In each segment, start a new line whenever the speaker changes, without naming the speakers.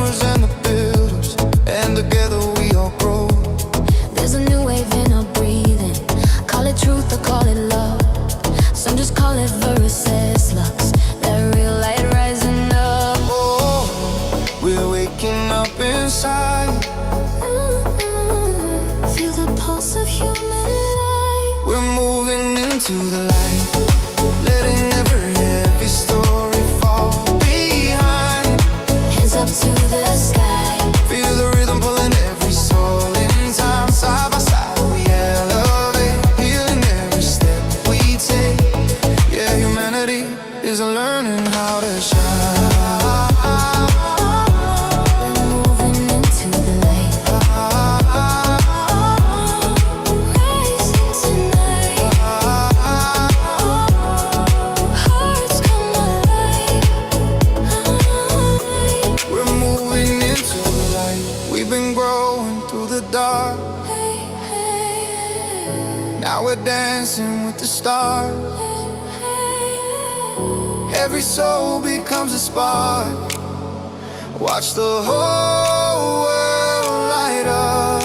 dreamers and the builders, and together we all grow.
There's a new wave in our breathing. Call it truth or call it love. Some just call it versus lux. That real light rising up.
Oh, we're waking up inside.
Feel the pulse of human life.
We're moving into the light, letting every heavy story fall behind.
Hands up to the sky.
Feel the rhythm pulling every soul in time. Side by side we elevate, healing every step we take. Yeah, humanity is learning how to shine.
Moving into the light. Rising tonight. Hearts come alive.
We're moving into the light. We've been growing through the dark. Now we're dancing with the stars. Every soul becomes a spark. Watch the whole world light up.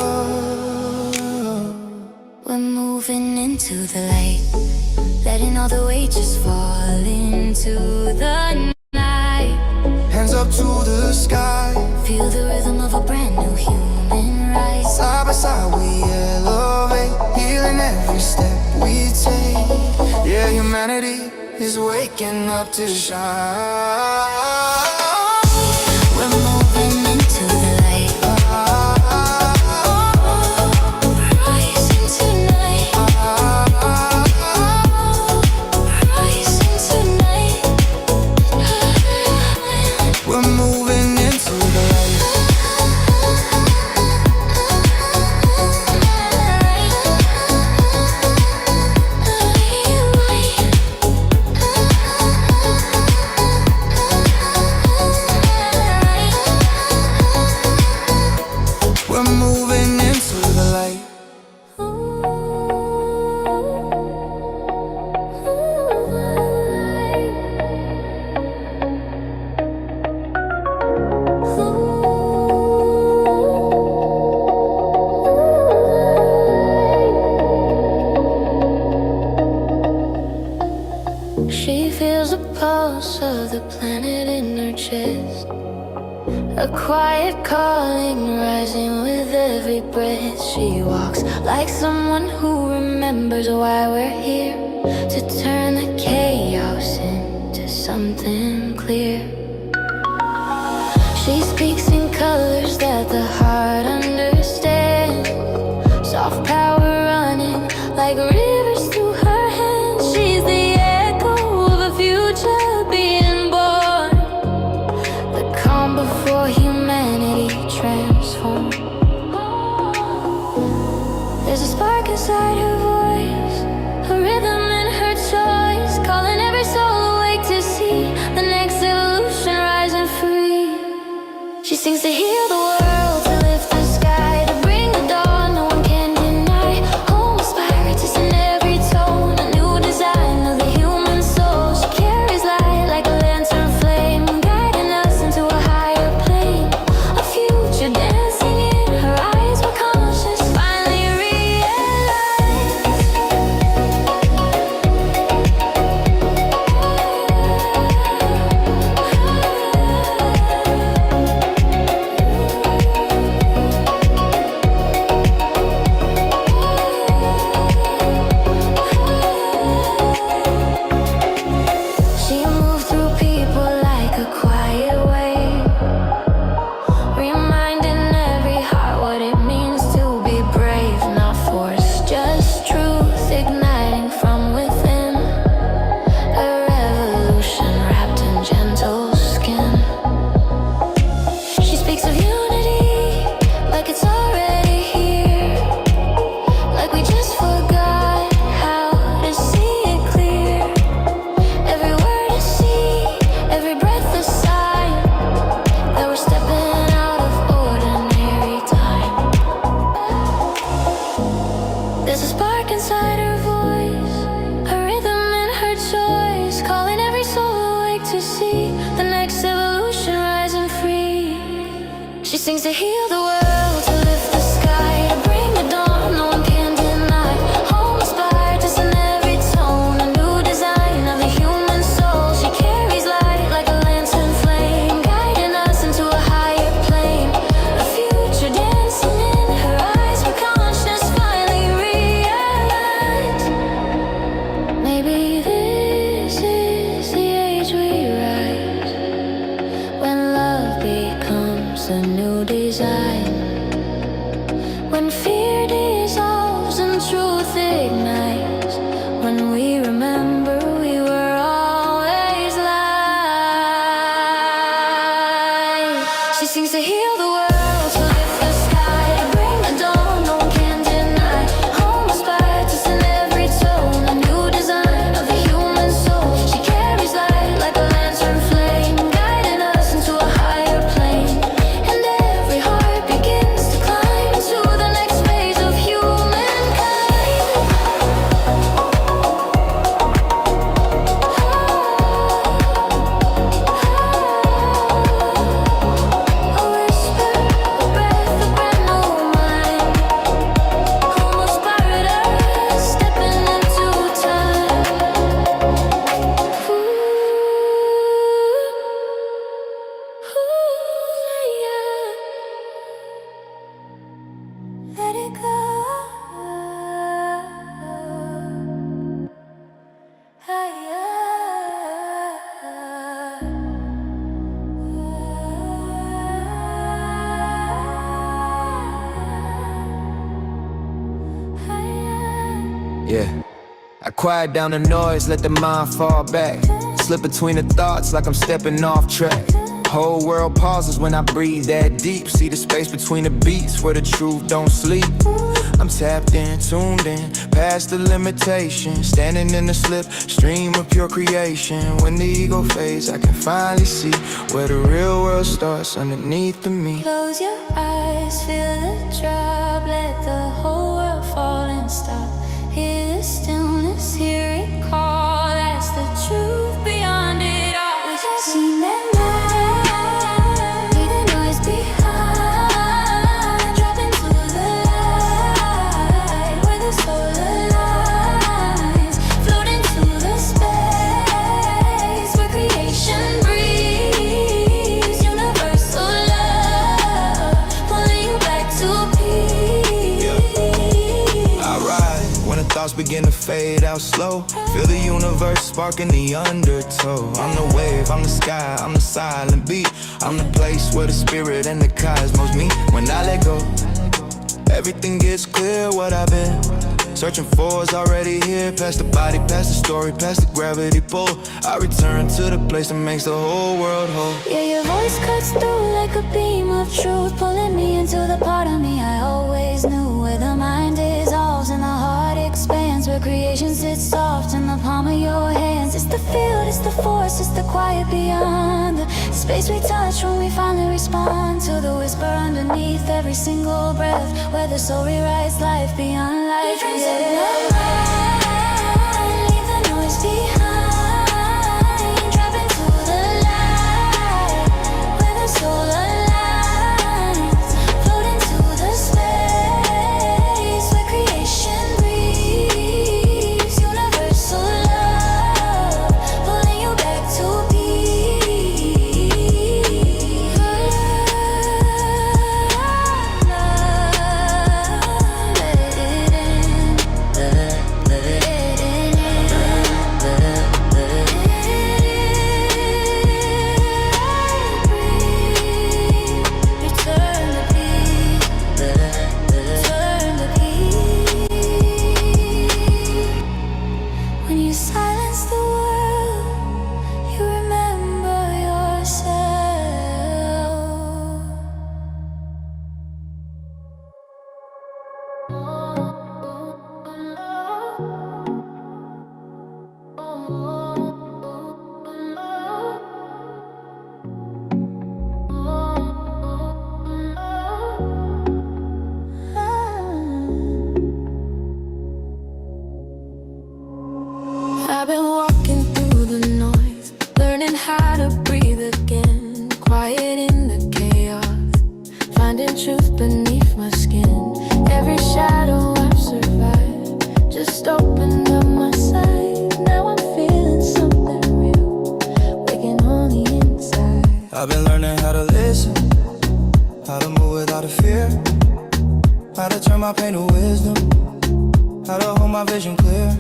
We're moving into the light, letting all the weight just fall into the night.
Hands up to the sky.
Feel the rhythm of a brand new human rise.
Side by side we elevate, healing every step we take. Yeah, humanity is waking up to shine.
We're moving into the light. Rising tonight. Rising tonight.
We're moving into the light. We're moving into the light.
She feels the pulse of the planet in her chest. A quiet calling rising with every breath. She walks like someone who remembers why we're here, to turn the chaos into something clear. She speaks in colors that the heart understands. Soft power running like rivers through her hands. She's the echo of a future being born. The calm before humanity transforms. There's a spark inside her voice, a rhythm in her choice, calling every soul awake to see the next evolution rising free. She sings to heal the world, to lift the sky, to bring the dawn no one can deny. Home spirits in every tone, a new design of the human soul. She carries light like a lantern flame, guiding us into a higher plane. A future dancing in her eyes, we're conscious, finally realized. sings to heal the world, to lift the sky, to bring the dawn, no one can deny. Home inspired, just in every tone, a new design of the human soul. She carries light like a lantern flame, guiding us into a higher plane. A future dancing in her eyes, where consciousness finally realized. Maybe this is the age we rise, when love becomes a new design, when fear dissolves and truth ignites, when we remember we were always light. She sings to heal the world, to lift the sky, to bring the dawn, no one can deny. Home inspired, just in every tone, a new design of the human soul. She carries light like a lantern flame, guiding us into a higher plane. And every heart begins to climb into the next phase of humankind. A whisper, a breath, a brand new mind. Home inspired us, stepping into time. Yeah. Let it go.
Yeah, I quiet down the noise, let the mind fall back. Slip between the thoughts like I'm stepping off track. Whole world pauses when I breathe that deep. See the space between the beats where the truth don't sleep. I'm tapped in, tuned in, past the limitation. Standing in the slip, stream of pure creation. When the ego fades, I can finally see where the real world starts underneath the me.
Close your eyes, feel the drop, let the whole world fall and stop. Hear the stillness, hear it call. That's the truth beyond it all. We just seen that night, leave the noise behind. Drop into the light, where the soul aligns. Float into the space, where creation breathes. Universal love, pulling you back to peace.
Alright, when the thoughts begin to fade out slow, feel the universe sparking the undertow. I'm the wave, I'm the sky, I'm the silent beat. I'm the place where the spirit and the cosmos meet. When I let go, everything gets clear. What I've been searching for is already here. Past the body, past the story, past the gravity pull. I return to the place that makes the whole world whole.
Yeah, your voice cuts through like a beam of truth, pulling me into the part of me I always knew. Where the mind dissolves and the heart expands, where creation sits soft in the palm of your hands. It's the field, it's the force, it's the quiet beyond, the space we touch when we finally respond to the whisper underneath every single breath, where the soul rewrites life beyond life. Leave the noise behind, drop into the light, where the soul aligns. Float into the space, where creation breathes. Universal love, pulling you back to peace. Let it in, let it in.
learning how to listen, how to move without a fear, how to turn my pain to wisdom, how to hold my vision clear.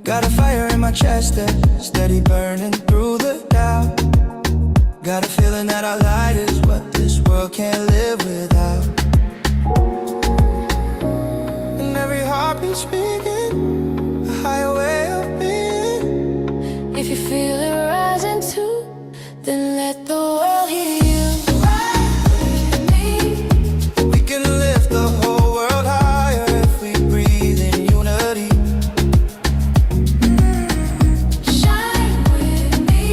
Got a fire in my chest that's steady burning through the doubt. Got a feeling that our light is what this world can't live without. And every heartbeat speaking a higher way of being.
If you feel it rising too, then let the world hear you.
We can lift the whole world higher if we breathe in unity.
Shine with me.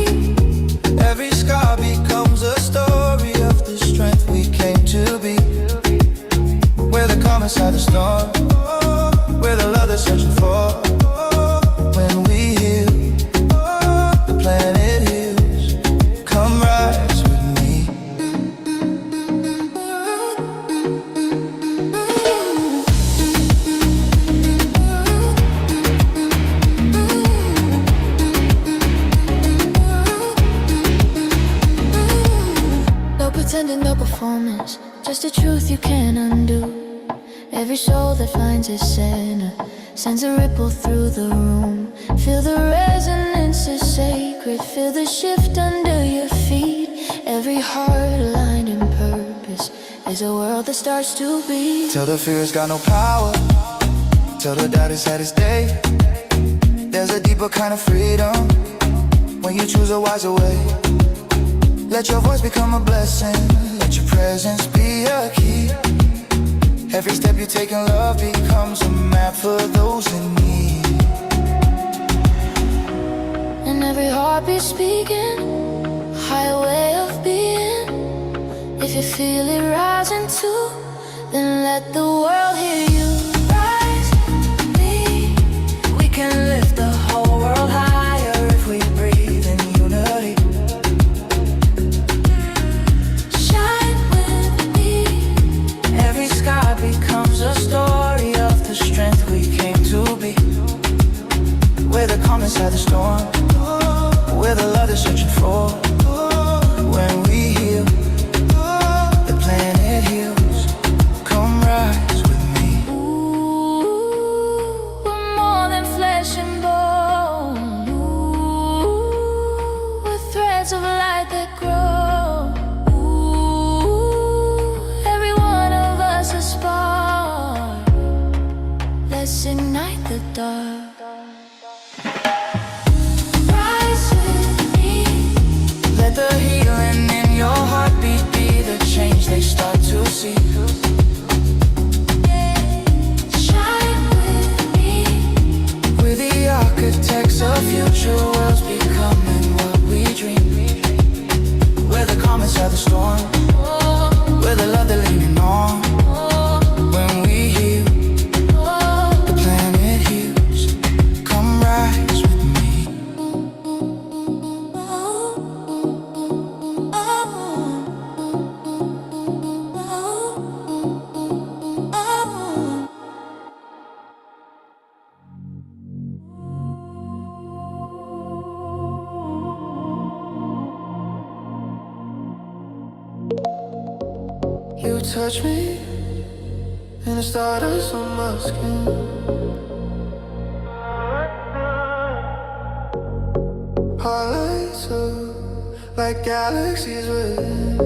Every scar becomes a story of the strength we came to be. We're the calm inside the storm, we're the love they're searching for. When we heal, the planet heals. Come rise with me.
No pretending, no performance, just the truth you can't undo. Every soul that finds its center sends a ripple through the room. Feel the resonance is sacred, feel the shift under your feet. Every heart aligned in purpose is a world that starts to beat.
Till the fear's got no power, till the doubt has had its day. There's a deeper kind of freedom when you choose a wiser way. Let your voice become a blessing, let your presence be a key. Every step you take in love becomes a map for those in need.
And every heartbeat speaking a higher way of being. If you feel it rising too, then let the world hear you. Rise with me.
We can lift the whole world higher if we breathe in unity.
Shine with me.
Every scar becomes a story of the strength we came to be. We're the calm inside the storm, we're the love they're searching for. When we heal, the planet heals. Come rise with me.
Ooh, we're more than flesh and bone. Ooh, we're threads of light that grow. Ooh, every one of us a spark. Let's ignite the dark. Rise with me.
Let the healing in your heartbeat be the change they start to see.
Shine with me.
We're the architects of future worlds becoming what we dream. We're the calm inside the storm, we're the love they're leaning on. When we heal, the planet heals. Come rise with me. You touch me, and the stardust on my skin. Heart lights up like galaxies within.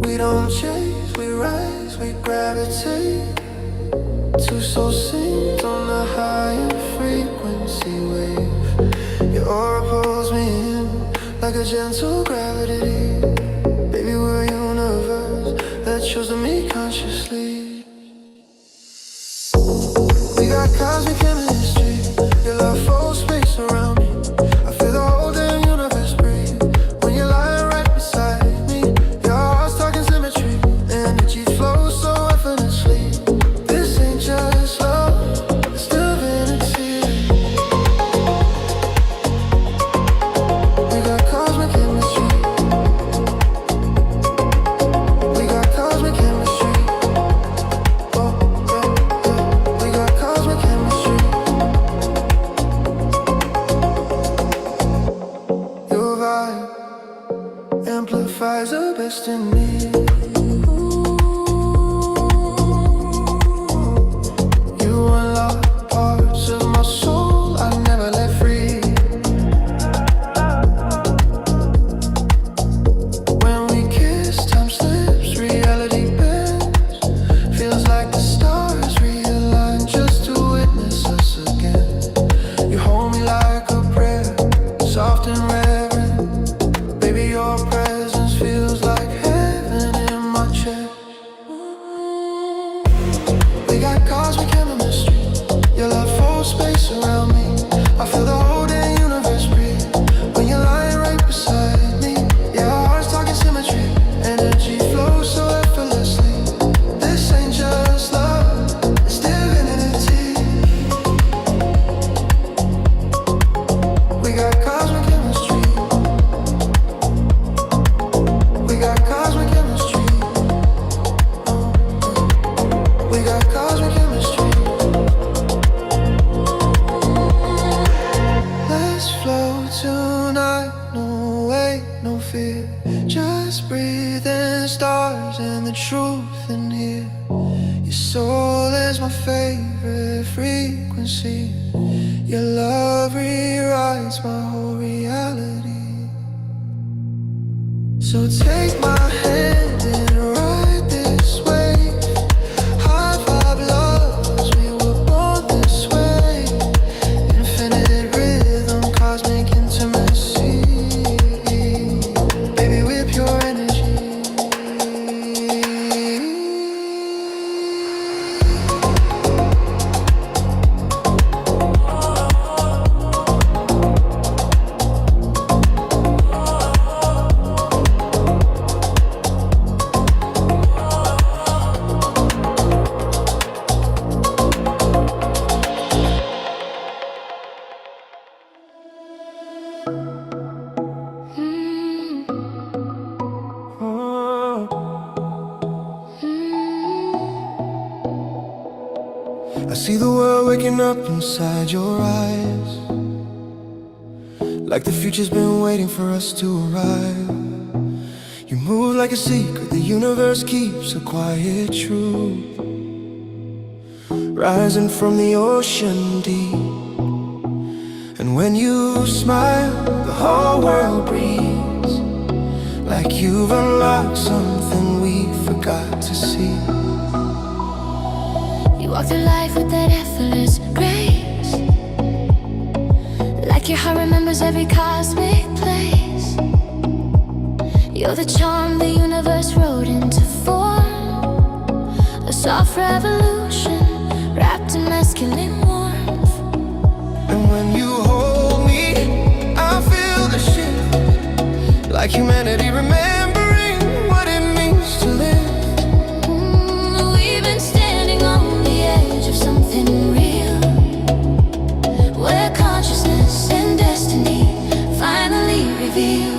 We don't chase, we rise, we gravitate. Two souls synced on a higher frequency wave. Your aura pulls me in like a gentle gravity. Baby, we're a universe that chose to meet consciously. We got cosmic chemistry. Your love folds space around me. I feel the whole damn universe breathe when you're lying right beside me. Your heart's talking symmetry, the energy flows so effortlessly. This ain't just love, it's divinity. We got cosmic chemistry. We got cosmic chemistry. amplifies the best in me. You unlock parts of my soul I never let free. When we kiss, time slips, reality bends. Feels like the stars realign just to witness us again. You hold me like a prayer, soft and reverent. Baby, your presence feels like heaven in my chest. We got cosmic chemistry. Your love holds space around me. I feel the whole damn universe breathe when you're lying right beside me. Yeah, our hearts talking symmetry. Energy flows so effortlessly. This ain't just love, it's divinity. We got cosmic chemistry. We got cosmic chemistry. We got cosmic chemistry. Let's flow tonight, no weight, no fear. Just breathe in stars and the truth in here. Your soul is my favorite frequency. Your love rewrites my whole reality. So take my hand and ride this wave. High vibe loves, we were born this way. Infinite rhythm, cosmic intimacy. Baby, we're pure energy. I see the world waking up inside your eyes, like the future's been waiting for us to arrive. You move like a secret, the universe keeps a quiet truth, rising from the ocean deep. And when you smile, the whole world breathes, like you've unlocked something we forgot to see.
You walk through life with that effortless grace, like your heart remembers every cosmic place. You're the charm the universe wrote into form, a soft revolution wrapped in masculine warmth.
And when you hold me, I feel the shift, like humanity remembering what it means to live.
We've been standing on the edge of something real, where consciousness and destiny finally reveal.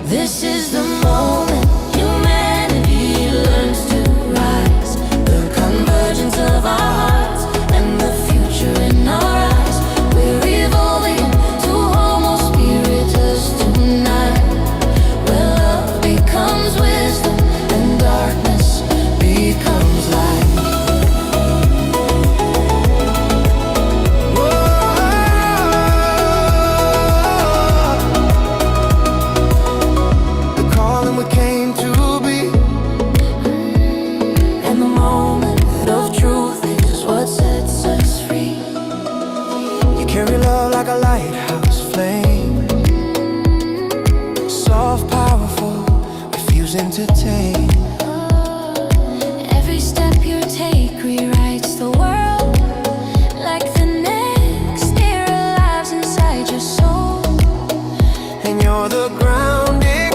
This is the moment humanity learns to rise, the convergence of our hearts and the future in our eyes. We're evolving to homo spiritus tonight, where love becomes wisdom and darkness becomes light.
The calling we came to be,
And the moment of truth is what sets us free.
you carry love like a lighthouse flame, soft, powerful, refusing to tame.
Every step you take rewrites the world, like the next era lives inside your soul.
And you're the grounding,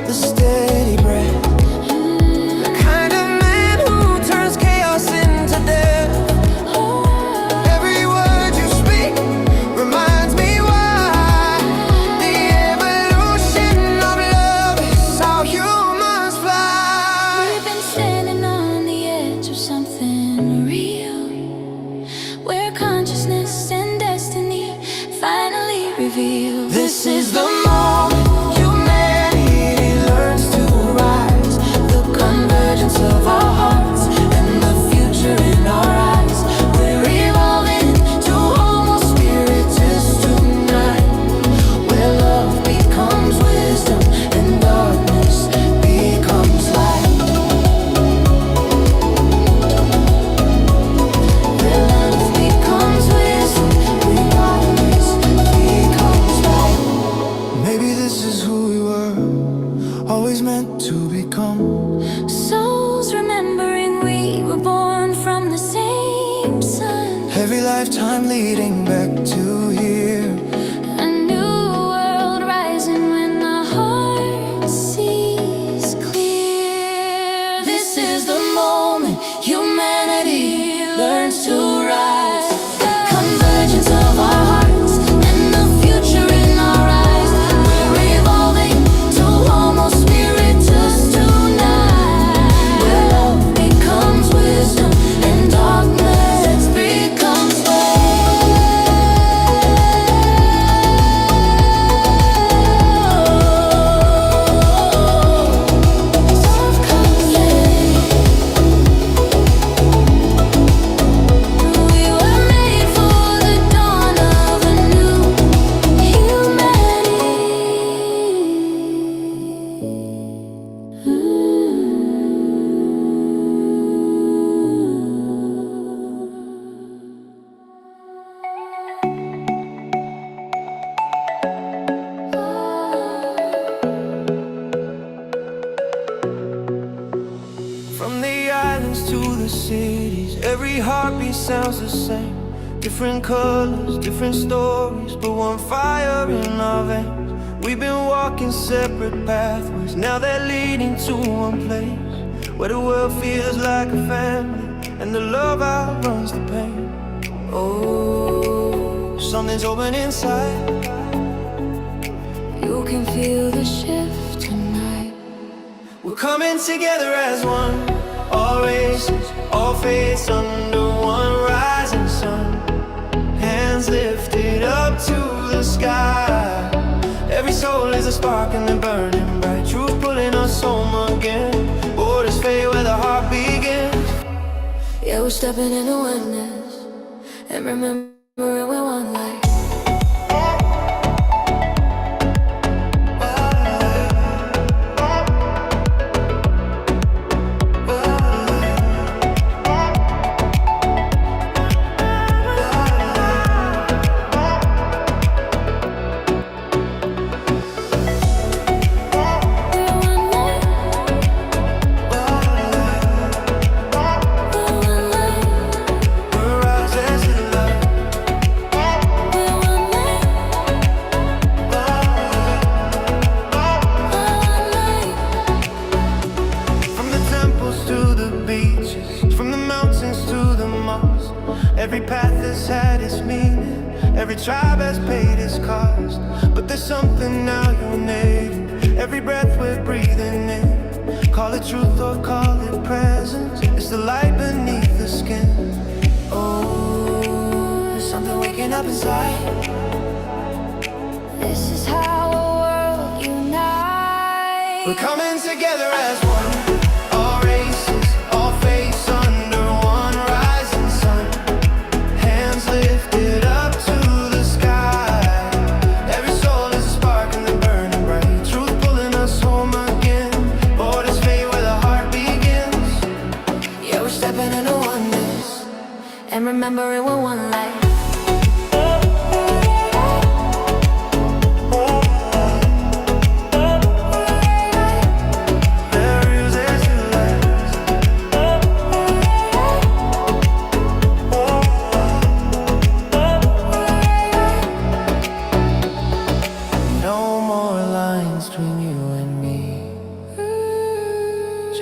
the steady breath, the kind of man who turns chaos into death. Every word you speak reminds me why the evolution of love is how humans fly.
We've been standing on the edge of something real, where consciousness and destiny finally reveal.
This is the moment you cities. Every heartbeat sounds the same. Different colors, different stories, but one fire in our veins. We've been walking separate pathways, now they're leading to one place where the world feels like a family and the love outruns the pain. Oh, something's open inside.
You can feel the shift tonight.
We're coming together as one. All races, all faiths under one rising sun. Hands lifted up to the sky. Every soul is a spark and they're burning bright. Truth pulling us home again. Borders fade where the heart begins.
Yeah, we're stepping into oneness and remembering we're one life.
Every path has had its meaning, every tribe has paid its cost. But there's something now you're native. Every breath we're breathing in, call it truth or call it presence. It's the light beneath the skin. Oh, there's something waking up inside.
This is how a world unites.
We're coming together as one. All races, all faiths under one rising sun. Hands lifted up to the sky. Every soul is a spark and they're burning bright. Truth pulling us home again. Borders fade where the heart begins.
Yeah, we're stepping into oneness and remembering we're one life.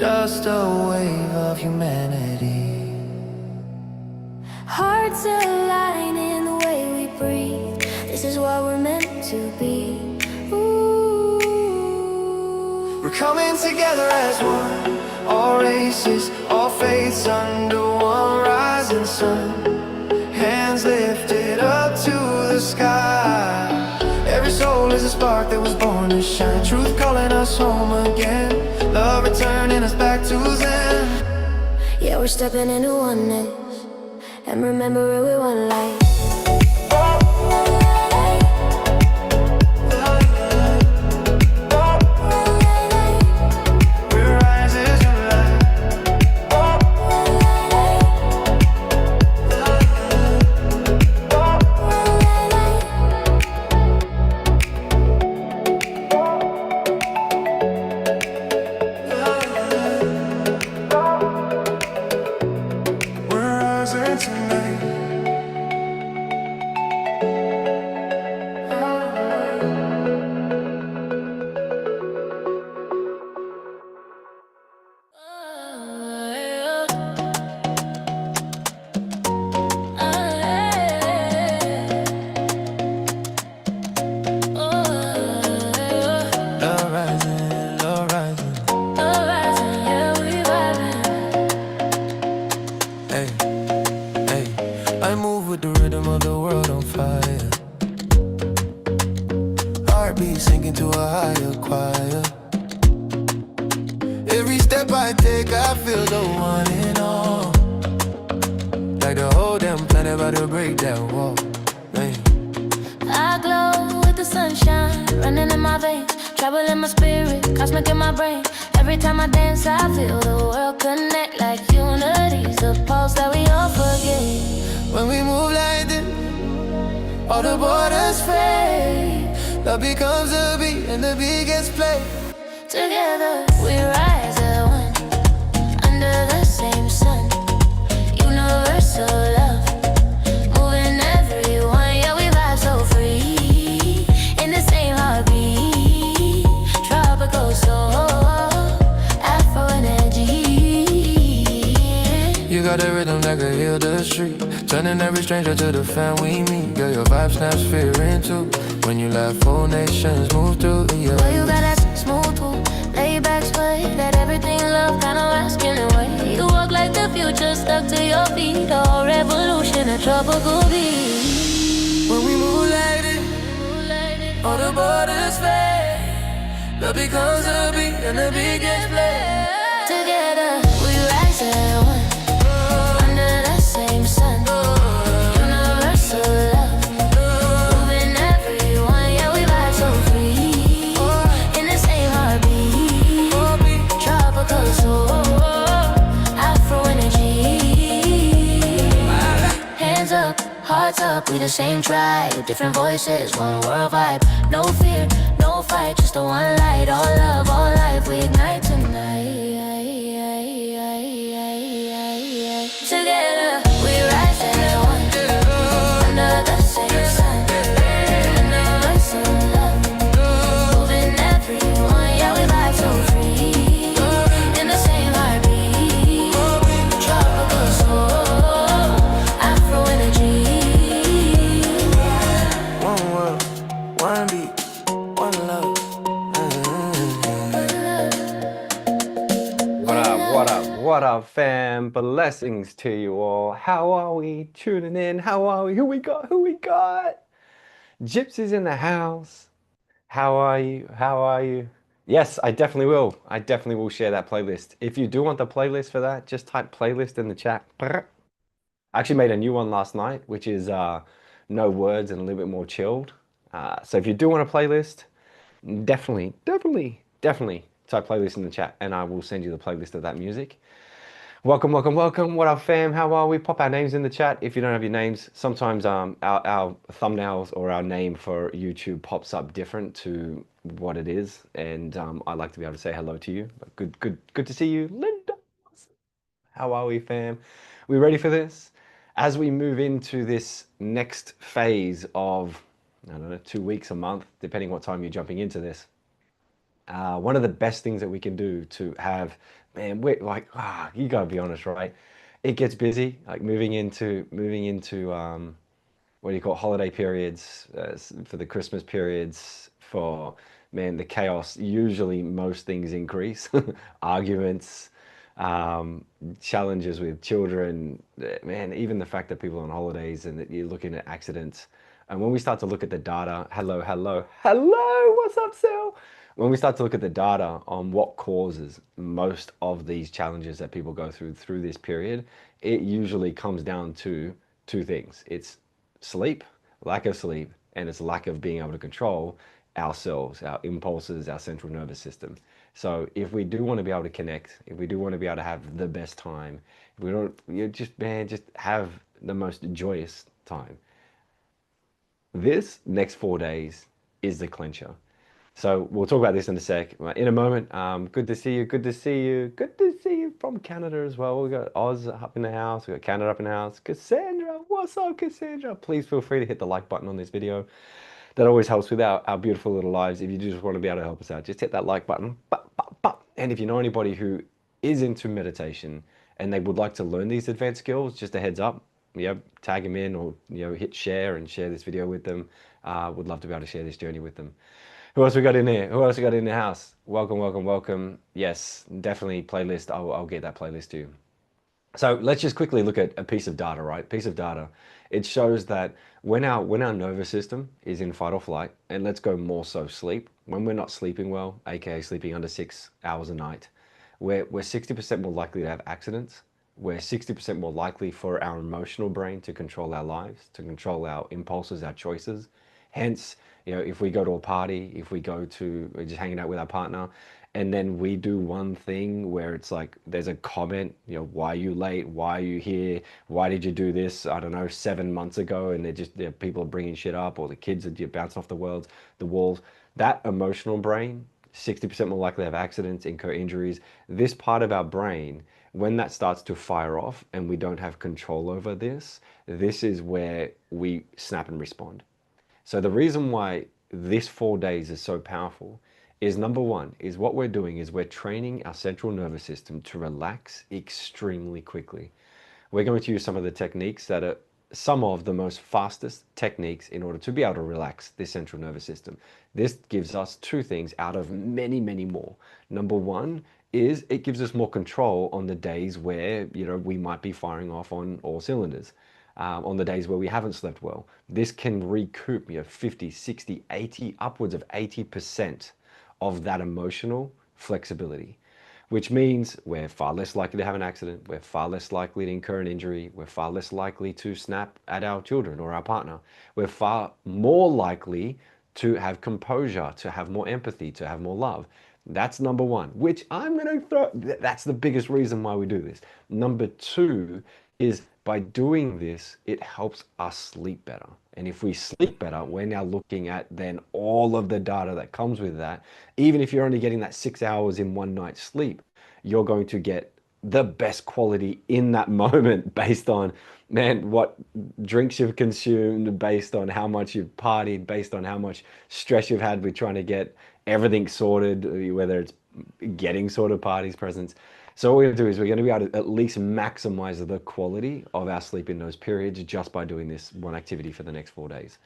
Just a wave of humanity.
Hearts align in the way we breathe. This is what we're meant to be. Ooh.
We're coming together as one. All races, all faiths under one rising sun. Hands lifted up to the sky. Every soul is a spark that was born to shine. Truth calling us home again. Love returning us back to Zen.
Yeah, we're stepping into oneness and remembering we're one life.
I move with the rhythm of the world on fire. Heartbeat sinking to a higher choir. Every step I take, I feel the one in all. Like the whole damn planet about to break that wall. Man.
I glow with the sunshine running in my veins, trouble in my spirit, cosmic in my brain. Every time I dance, I feel the world connect like unity's the pulse that we all forget.
When we move like this, all the borders fade. Love becomes a beat and the beat gets played.
Together we rise as one, under the same sun. universal love. Moving everyone, yeah, we vibe so free. In the same heartbeat, tropical soul, Afro energy.
You got a rhythm that could heal the street, turning every stranger to the fan we meet. Girl, your vibe snaps fear into. When you laugh, whole nations move through. Yeah.
Well, you got that smooth too, laid back sway, that everything love kind of asking away. You walk like the future stuck to your feet, all revolution, a tropical beat.
When we move like this, all the borders fade. Love becomes a beat and the beat gets played.
Together we rise as one, under the same sun. Universal love, moving everyone, yeah, we vibe so free. In the same heartbeat, tropical soul, Afro energy. Hands up, hearts up, we the same tribe, different voices, one world vibe. No fear, no fight, just the one light. All love, all life, we ignite tonight. Together we rise as one, under the same sun. Universal love, moving everyone, yeah, we vibe so free. In the same heartbeat, tropical soul, Afro energy.
One world, one beat, one love.
What up, fam? Blessings to you all. How are we? Tuning in. How are we? Who we got? Who we got? Gypsy's in the house. How are you? How are you? Yes, I definitely will. I definitely will share that playlist. If you do want the playlist for that, just type playlist in the chat. I actually made a new one last night, which is no words and a little bit more chilled. So if you do want a playlist, definitely type playlist in the chat and I will send you the playlist of that music. Welcome. What up, fam? How are we? Pop our names in the chat if you don't have your names. Sometimes our thumbnails or our name for YouTube pops up different to what it is, and I like to be able to say hello to you. But good to see you, Linda. How are we, fam? We ready for this? As we move into this next phase of, I don't know, 2 weeks, a month, depending what time you're jumping into this. One of the best things that we can do to have, man, we're like, you gotta be honest, right? It gets busy, like moving into what do you call it, holiday periods, for the Christmas periods, for, man, the chaos. Usually most things increase, arguments, challenges with children, man, even the fact that people are on holidays and that you're looking at accidents. And when we start to look at the data, hello, what's up, Sil? When we start to look at the data on what causes most of these challenges that people go through this period, it usually comes down to two things. It's sleep, lack of sleep, and it's lack of being able to control ourselves, our impulses, our central nervous system. So if we do want to be able to connect, if we do want to be able to have the best time, if we don't, just have the most joyous time, this next 4 days is the clincher. So we'll talk about this in a sec. In a moment. Good to see you. Good to see you from Canada as well. We got Oz up in the house. We got Canada up in the house. Cassandra, what's up, Cassandra? Please feel free to hit the like button on this video. That always helps with our beautiful little lives. If you just want to be able to help us out, just hit that like button. And if you know anybody who is into meditation and they would like to learn these advanced skills, just a heads up. Tag them in or hit share and share this video with them. Would love to be able to share this journey with them. Who else we got in here? Who else we got in the house? Welcome. Yes, definitely playlist. I'll get that playlist to you. So let's just quickly look at a piece of data, right? Piece of data. It shows that when our nervous system is in fight or flight, and let's go more so sleep, when we're not sleeping well, aka sleeping under 6 hours a night, we're 60% more likely to have accidents. We're 60% more likely for our emotional brain to control our lives, to control our impulses, our choices. Hence, if we go to a party, if we're just hanging out with our partner, and then we do one thing where it's like, there's a comment, why are you late? Why are you here? Why did you do this? I don't know, 7 months ago, and people are bringing shit up, or the kids are bouncing off the walls. That emotional brain, 60% more likely to have accidents, incur injuries. This part of our brain When that starts to fire off and we don't have control over this, this is where we snap and respond. So the reason why this 4 days is so powerful is number one, is what we're doing is we're training our central nervous system to relax extremely quickly. We're going to use some of the techniques that are some of the most fastest techniques in order to be able to relax this central nervous system. This gives us two things out of many, many more. Number one is it gives us more control on the days where, we might be firing off on all cylinders. On the days where we haven't slept well. This can recoup, 50, 60, 80, upwards of 80% of that emotional flexibility, which means we're far less likely to have an accident. We're far less likely to incur an injury. We're far less likely to snap at our children or our partner. We're far more likely to have composure, to have more empathy, to have more love. That's number one, which I'm going to throw. That's the biggest reason why we do this. Number two is by doing this, it helps us sleep better. And if we sleep better, we're now looking at then all of the data that comes with that. Even if you're only getting that 6 hours in one night's sleep, you're going to get the best quality in that moment based on, man, what drinks you've consumed, based on how much you've partied, based on how much stress you've had with trying to get everything sorted, whether it's getting sorted, parties, presents. So what we're going to do is we're going to be able to at least maximize the quality of our sleep in those periods just by doing this one activity for the next 4 days.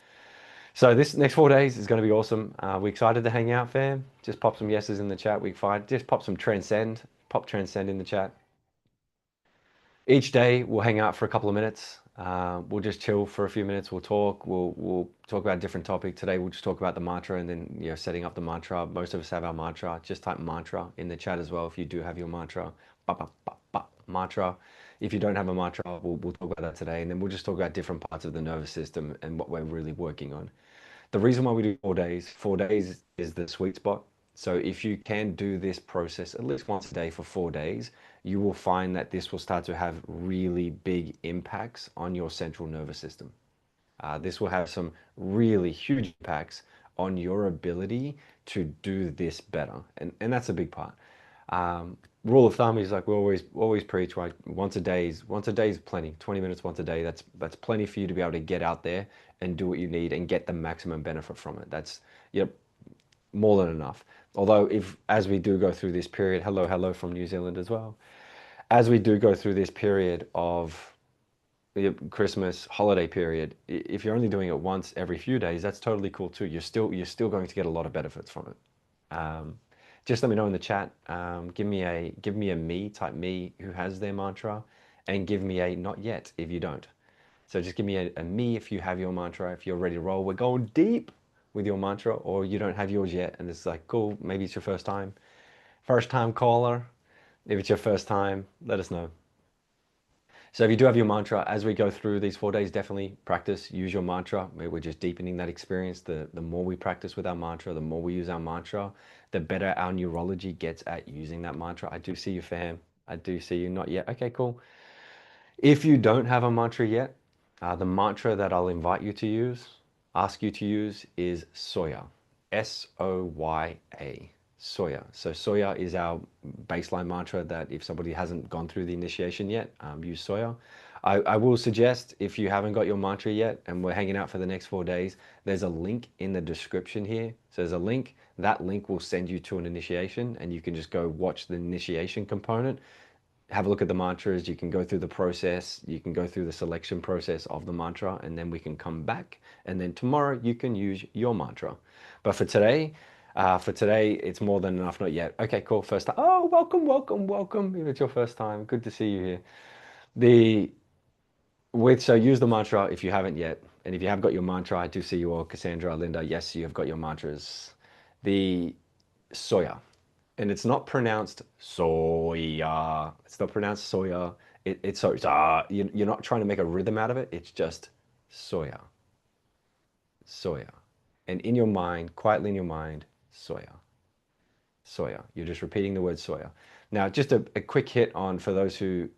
So this next 4 days is going to be awesome. We're excited to hang out, fam. Just pop some yeses in the chat. Week 5. Just pop some transcend. Pop transcend in the chat. Each day we'll hang out for a couple of minutes. We'll just chill for a few minutes. We'll talk. We'll talk about a different topic. Today we'll just talk about the mantra and then setting up the mantra. Most of us have our mantra. Just type mantra in the chat as well if you do have your mantra. Ba, ba, ba, ba, mantra. If you don't have a mantra, we'll talk about that today, and then we'll just talk about different parts of the nervous system and what we're really working on. The reason why we do 4 days, 4 days is the sweet spot. So if you can do this process at least once a day for 4 days, you will find that this will start to have really big impacts on your central nervous system. This will have some really huge impacts on your ability to do this better. And that's a big part. Rule of thumb is like we always preach, right? Once a day is plenty. 20 minutes once a day, that's plenty for you to be able to get out there and do what you need and get the maximum benefit from it. That's more than enough. Although as we do go through this period, hello from New Zealand as well, as we do go through this period of the Christmas holiday period, if you're only doing it once every few days, that's totally cool too. You're still going to get a lot of benefits from it. Just let me know in the chat. Give me a me, type me who has their mantra, and give me a not yet if you don't. So just give me a me if you have your mantra, if you're ready to roll. We're going deep with your mantra, or you don't have yours yet, and it's like, cool, maybe it's your first time caller. If it's your first time, let us know. So if you do have your mantra, as we go through these 4 days, definitely practice, use your mantra. We're just deepening that experience. The more we practice with our mantra, the more we use our mantra, the better our neurology gets at using that mantra. I do see you, fam. I do see you. Not yet. Okay, cool. If you don't have a mantra yet, the mantra that I'll invite you to use, ask you to use, is Soya. Soya. Soya. So Soya is our baseline mantra that if somebody hasn't gone through the initiation yet, use Soya. I will suggest, if you haven't got your mantra yet and we're hanging out for the next 4 days, there's a link in the description here. So there's a link. That link will send you to an initiation, and you can just go watch the initiation component. Have a look at the mantras. You can go through the process. You can go through the selection process of the mantra, and then we can come back. And then tomorrow you can use your mantra. But for today, it's more than enough. Not yet. Okay, cool. First time. Oh, welcome. If it's your first time, good to see you here. So use the mantra if you haven't yet, and if you have got your mantra, I do see you all, Cassandra, Linda. Yes, you have got your mantras. The Soya. And it's not pronounced soya. It's not pronounced soya. It's so you're not trying to make a rhythm out of it. It's just soya. Soya. And in your mind, quietly in your mind, soya. Soya. You're just repeating the word soya. Now, just a quick hit on for those who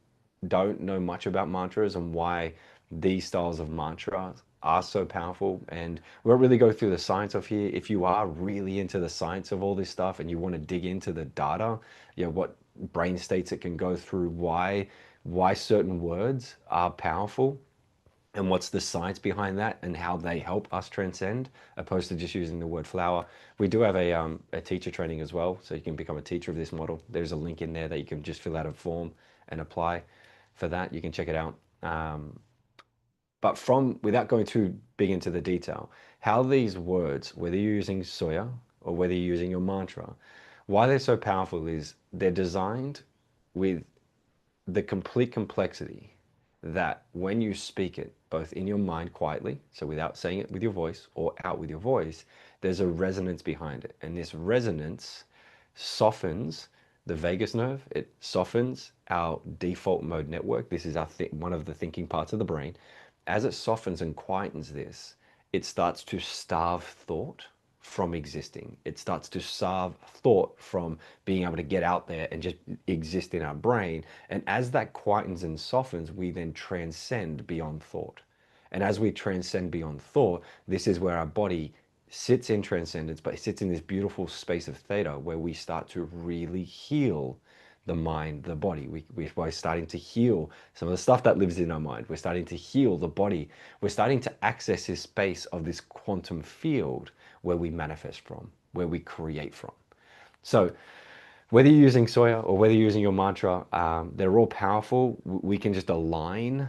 don't know much about mantras and why these styles of mantras are so powerful, and we won't really go through the science of here. If you are really into the science of all this stuff and you want to dig into the data, what brain states it can go through, why certain words are powerful, and what's the science behind that and how they help us transcend, opposed to just using the word flower. We do have a teacher training as well, so you can become a teacher of this model. There's a link in there that you can just fill out a form and apply for that. You can check it out. But without going too big into the detail, how these words, whether you're using Soya or whether you're using your mantra, why they're so powerful is they're designed with the complete complexity that when you speak it, both in your mind quietly, so without saying it with your voice or out with your voice, there's a resonance behind it. And this resonance softens the vagus nerve. It softens our default mode network. This is one of the thinking parts of the brain. As it softens and quietens this, it starts to starve thought from existing. It starts to starve thought from being able to get out there and just exist in our brain. And as that quietens and softens, we then transcend beyond thought. And as we transcend beyond thought, this is where our body sits in transcendence, but it sits in this beautiful space of theta where we start to really heal the mind, the body. We're starting to heal some of the stuff that lives in our mind. We're starting to heal the body. We're starting to access this space of this quantum field where we manifest from, where we create from. So whether you're using Soya or whether you're using your mantra, they're all powerful. We can just align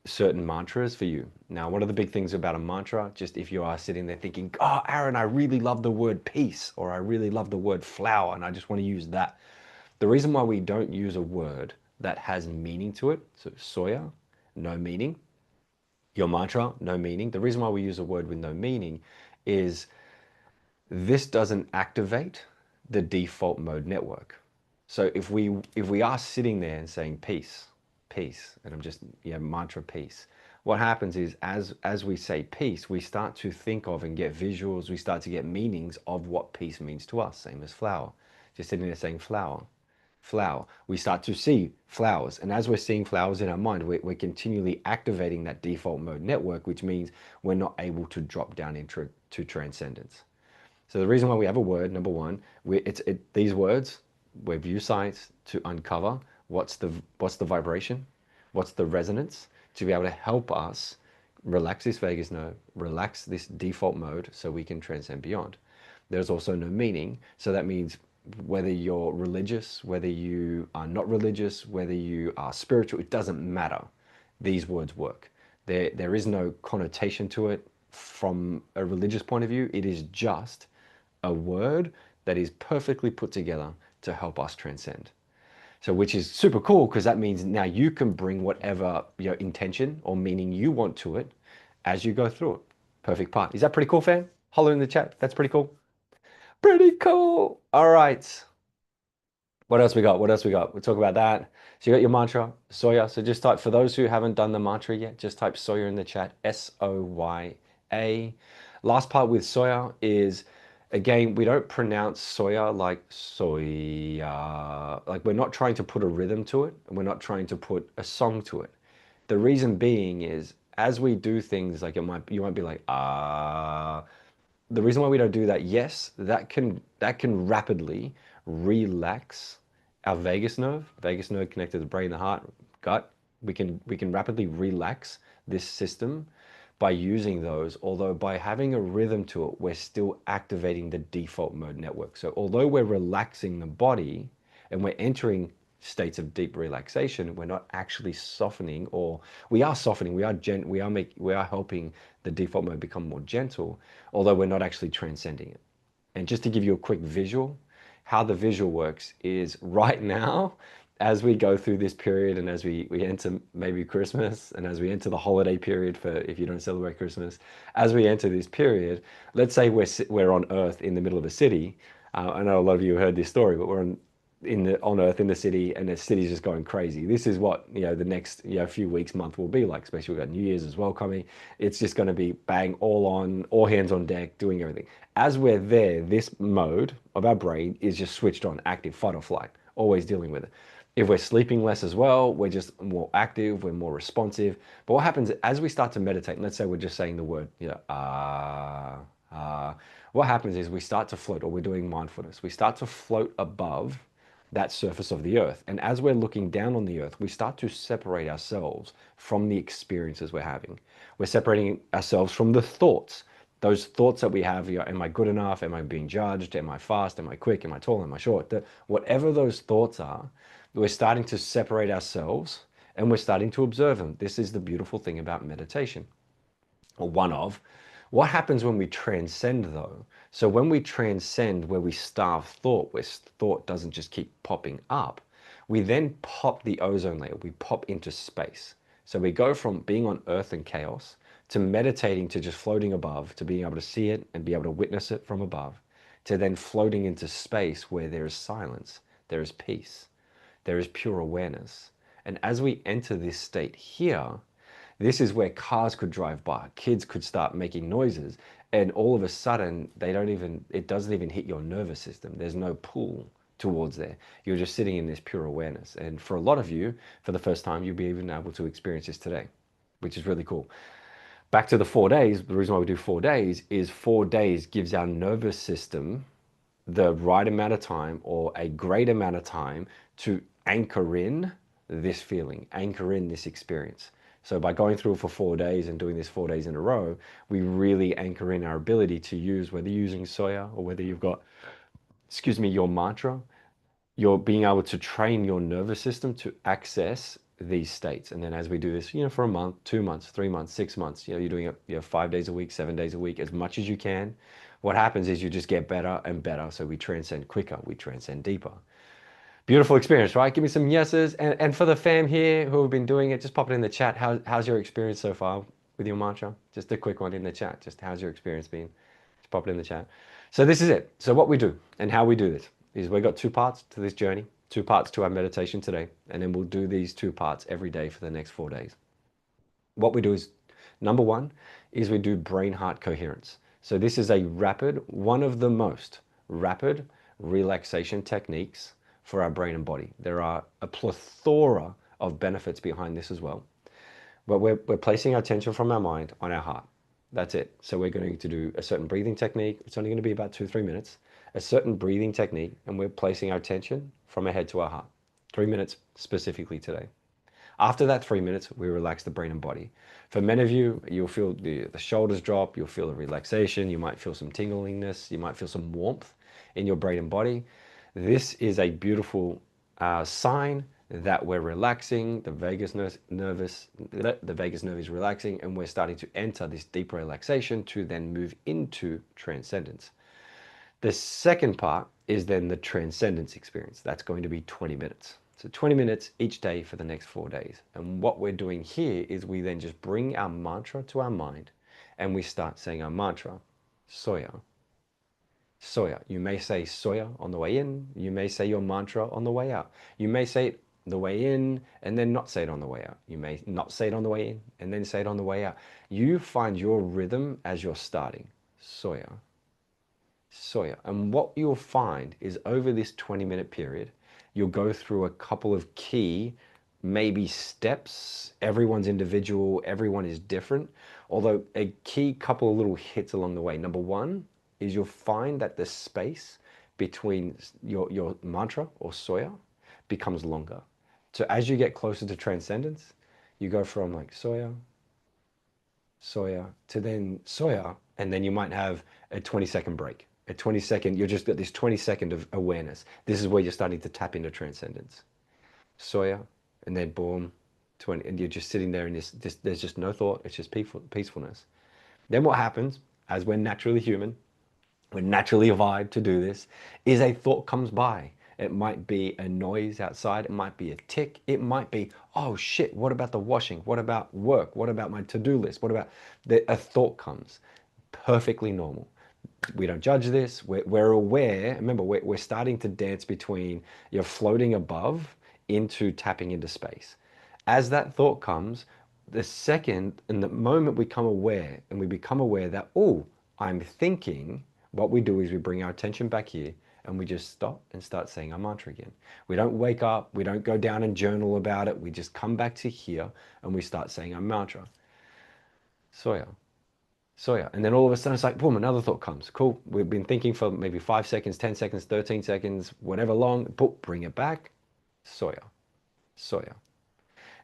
certain mantras for you. Now, one of the big things about a mantra, just if you are sitting there thinking, oh, Aaron, I really love the word peace, or I really love the word flower, and I just want to use that. The reason why we don't use a word that has meaning to it, so Soya, no meaning, your mantra, no meaning. The reason why we use a word with no meaning is this doesn't activate the default mode network. So if we are sitting there and saying peace, peace, and I'm just, mantra peace, what happens is as we say peace, we start to think of and get visuals, we start to get meanings of what peace means to us, same as flower. Just sitting there saying flower, flower, we start to see flowers, and as we're seeing flowers in our mind, we're continually activating that default mode network, which means we're not able to drop down into transcendence. So the reason why we have a word, number one, these words, we've used science to uncover what's the vibration, what's the resonance, to be able to help us relax this vagus nerve, relax this default mode so we can transcend beyond. There's also no meaning, so that means whether you're religious, whether you are not religious, whether you are spiritual, it doesn't matter. These words work. There is no connotation to it from a religious point of view. It is just a word that is perfectly put together to help us transcend. So which is super cool, because that means now you can bring whatever your intention or meaning you want to it as you go through it. Perfect part. Is that pretty cool, fam? Holler in the chat. That's pretty cool. Pretty cool. All right. What else we got? What else we got? We'll talk about that. So you got your mantra, Soya. So just type, for those who haven't done the mantra yet, just type Soya in the chat, S-O-Y-A. Last part with Soya is, again, we don't pronounce Soya like Soya. Like, we're not trying to put a rhythm to it, and we're not trying to put a song to it. The reason being is, as we do things, like you might be like, the reason why we don't do that, yes, that can rapidly relax our vagus nerve connected to the brain, the heart, gut. We can rapidly relax this system by using those, although by having a rhythm to it, we're still activating the default mode network. So although we're relaxing the body and we're entering states of deep relaxation, we're not actually softening, or we are softening, we are helping the default mode become more gentle, although we're not actually transcending it. And just to give you a quick visual, how the visual works is, right now, as we go through this period, and as we enter maybe Christmas, and as we enter the holiday period, for if you don't celebrate Christmas, as we enter this period, let's say we're on Earth in the middle of a city. I know a lot of you heard this story, but we're on Earth in the city, and the city's just going crazy. This is what the next few weeks, month will be like, especially we've got New Year's as well coming. It's just going to be bang, all hands on deck, doing everything. As we're there, this mode of our brain is just switched on, active, fight or flight, always dealing with it. If we're sleeping less as well, we're just more active, we're more responsive. But what happens as we start to meditate, and let's say we're just saying the word, what happens is we start to float, or we're doing mindfulness. We start to float above that surface of the earth. And as we're looking down on the earth, we start to separate ourselves from the experiences we're having. We're separating ourselves from the thoughts. Those thoughts that we have, am I good enough? Am I being judged? Am I fast? Am I quick? Am I tall? Am I short? Whatever those thoughts are, we're starting to separate ourselves and we're starting to observe them. This is the beautiful thing about meditation, or one of. What happens when we transcend though? So when we transcend, where we starve thought, where thought doesn't just keep popping up, we then pop the ozone layer, we pop into space. So we go from being on earth and chaos to meditating, to just floating above, to being able to see it and be able to witness it from above, to then floating into space where there is silence, there is peace, there is pure awareness. And as we enter this state here, this is where cars could drive by, kids could start making noises, and all of a sudden it doesn't even hit your nervous system. There's no pull towards there. You're just sitting in this pure awareness. And for a lot of you, for the first time, you'll be even able to experience this today, which is really cool. Back to the 4 days, the reason why we do 4 days is 4 days gives our nervous system the right amount of time, or a great amount of time, to anchor in this feeling, anchor in this experience. So by going through it for 4 days and doing this 4 days in a row, we really anchor in our ability to use, whether you're using Soya or whether you've got, your mantra, you're being able to train your nervous system to access these states. And then as we do this, for a month, 2 months, 3 months, 6 months, you're doing it 5 days a week, 7 days a week, as much as you can. What happens is you just get better and better. So we transcend quicker, we transcend deeper. Beautiful experience, right? Give me some yeses. And for the fam here who have been doing it, just pop it in the chat. How's your experience so far with your mantra? Just a quick one in the chat. Just how's your experience been? Just pop it in the chat. So this is it. So what we do and how we do this is we've got 2 parts to this journey, 2 parts to our meditation today. And then we'll do these 2 parts every day for the next 4 days. What we do is, number 1 is we do brain-heart coherence. So this is one of the most rapid relaxation techniques for our brain and body. There are a plethora of benefits behind this as well. But we're placing our attention from our mind on our heart. That's it. So we're going to do a certain breathing technique. It's only going to be about 2-3 minutes. A certain breathing technique, and we're placing our attention from our head to our heart. 3 minutes specifically today. After that 3 minutes, we relax the brain and body. For many of you, you'll feel the shoulders drop, you'll feel a relaxation, you might feel some tinglingness, you might feel some warmth in your brain and body. This is a beautiful sign that we're relaxing, the vagus nerve is relaxing, and we're starting to enter this deeper relaxation to then move into transcendence. The second part is then the transcendence experience. That's going to be 20 minutes. So 20 minutes each day for the next 4 days. And what we're doing here is we then just bring our mantra to our mind and we start saying our mantra, Soya. Soya. You may say Soya on the way in. You may say your mantra on the way out. You may say it the way in and then not say it on the way out. You may not say it on the way in and then say it on the way out. You find your rhythm as you're starting. Soya. Soya. And what you'll find is over this 20-minute period, you'll go through a couple of key, maybe steps. Everyone's individual, everyone is different. Although a key couple of little hits along the way. Number 1 is you'll find that the space between your mantra or Soya becomes longer. So as you get closer to transcendence, you go from like Soya, Soya to then Soya, and then you might have a 20-second break. A 20-second, you're just got this 20-second of awareness. This is where you're starting to tap into transcendence. Soya, and then boom, 20, and you're just sitting there in this there's just no thought, it's just peacefulness. Then what happens, as we're naturally human, we're naturally evolved to do this, is a thought comes by. It might be a noise outside, it might be a tick, it might be, oh shit, what about the washing? What about work? What about my to-do list? What about, a thought comes. Perfectly normal. We don't judge this, we're aware. Remember, we're starting to dance between you're floating above into tapping into space. As that thought comes, the second, in the moment we become aware, and we become aware that, oh, I'm thinking, What we do is we bring our attention back here and we just stop and start saying our mantra again. We don't wake up, we don't go down and journal about it. We just come back to here and we start saying our mantra. Soya, soya. And then all of a sudden it's like, boom, another thought comes. Cool. We've been thinking for maybe 5 seconds, 10 seconds, 13 seconds, whatever long. Boom, bring it back. Soya, soya.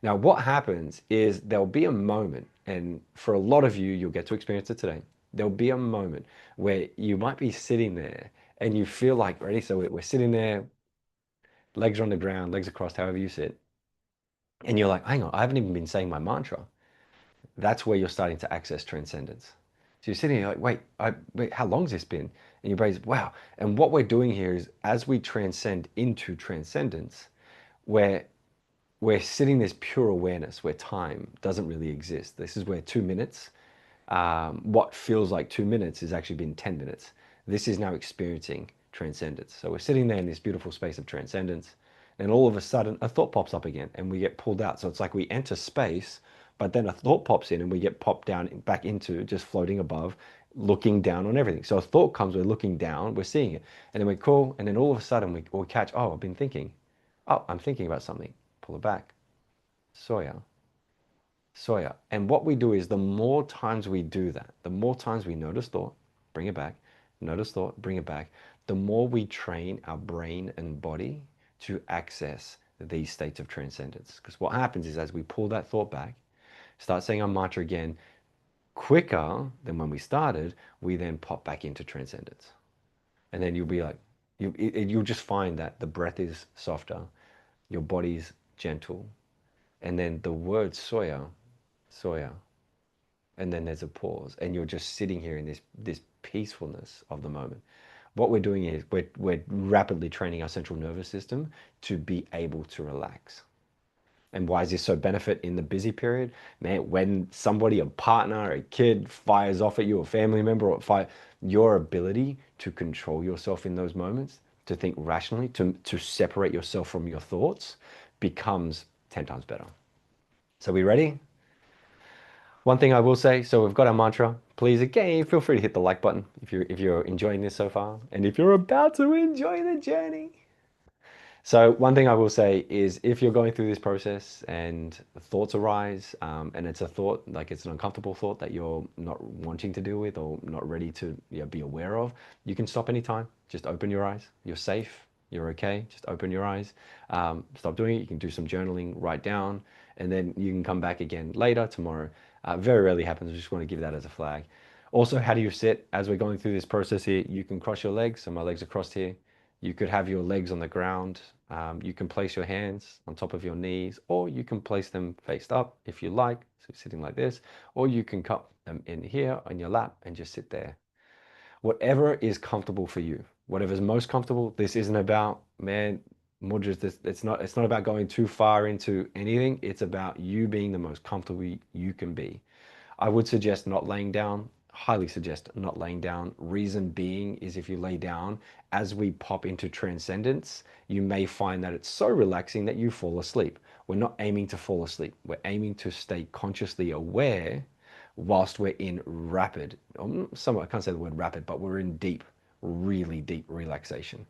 Now, what happens is there'll be a moment, and for a lot of you, you'll get to experience it today. There'll be a moment where you might be sitting there and you feel like, ready? So we're sitting there, legs are on the ground, legs are crossed, however you sit. And you're like, hang on, I haven't even been saying my mantra. That's where you're starting to access transcendence. So you're sitting here like, wait, how long's this been? And your brain's, wow. And what we're doing here is as we transcend into transcendence, we're sitting this pure awareness where time doesn't really exist. This is where 2 minutes, what feels like 2 minutes has actually been 10 minutes. This is now experiencing transcendence. So we're sitting there in this beautiful space of transcendence, and all of a sudden a thought pops up again and we get pulled out. So it's like we enter space, but then a thought pops in and we get popped down back into just floating above, looking down on everything. So a thought comes, we're looking down, we're seeing it, and then we call, and then all of a sudden we catch, oh, I've been thinking. Oh, I'm thinking about something. Pull it back. Soya, soya. And what we do is the more times we do that, the more times we notice thought, bring it back, notice thought, bring it back, the more we train our brain and body to access these states of transcendence. Because what happens is as we pull that thought back, start saying our mantra again, quicker than when we started, we then pop back into transcendence. And then you'll be like, you'll just find that the breath is softer, your body's gentle, and then the word soya, soya, and then there's a pause, and you're just sitting here in this peacefulness of the moment. What we're doing is we're rapidly training our central nervous system to be able to relax. And why is this so benefit in the busy period? Man, when somebody, a partner, a kid fires off at you, a family member, or your ability to control yourself in those moments, to think rationally, to separate yourself from your thoughts becomes 10 times better. So we ready? One thing I will say, so we've got our mantra. Please, again, feel free to hit the like button if you're enjoying this so far, and if you're about to enjoy the journey. So one thing I will say is if you're going through this process and thoughts arise, and it's a thought, like it's an uncomfortable thought that you're not wanting to deal with or not ready to be aware of, you can stop anytime. Just open your eyes. You're safe. You're okay. Just open your eyes. Stop doing it. You can do some journaling, write down, and then you can come back again later, tomorrow. Very rarely happens. I just want to give that as a flag. Also, how do you sit? As we're going through this process here, you can cross your legs. So my legs are crossed here. You could have your legs on the ground. You can place your hands on top of your knees, or you can place them faced up if you like. So sitting like this, or you can cup them in here on your lap and just sit there. Whatever is comfortable for you, whatever's most comfortable. This isn't about, man, Mudras, it's not about going too far into anything. It's about you being the most comfortable you can be. I would suggest not laying down. Highly suggest not laying down. Reason being is if you lay down, as we pop into transcendence, you may find that it's so relaxing that you fall asleep. We're not aiming to fall asleep. We're aiming to stay consciously aware whilst we're in rapid, somewhat, I can't say the word rapid, but we're in deep, really deep relaxation.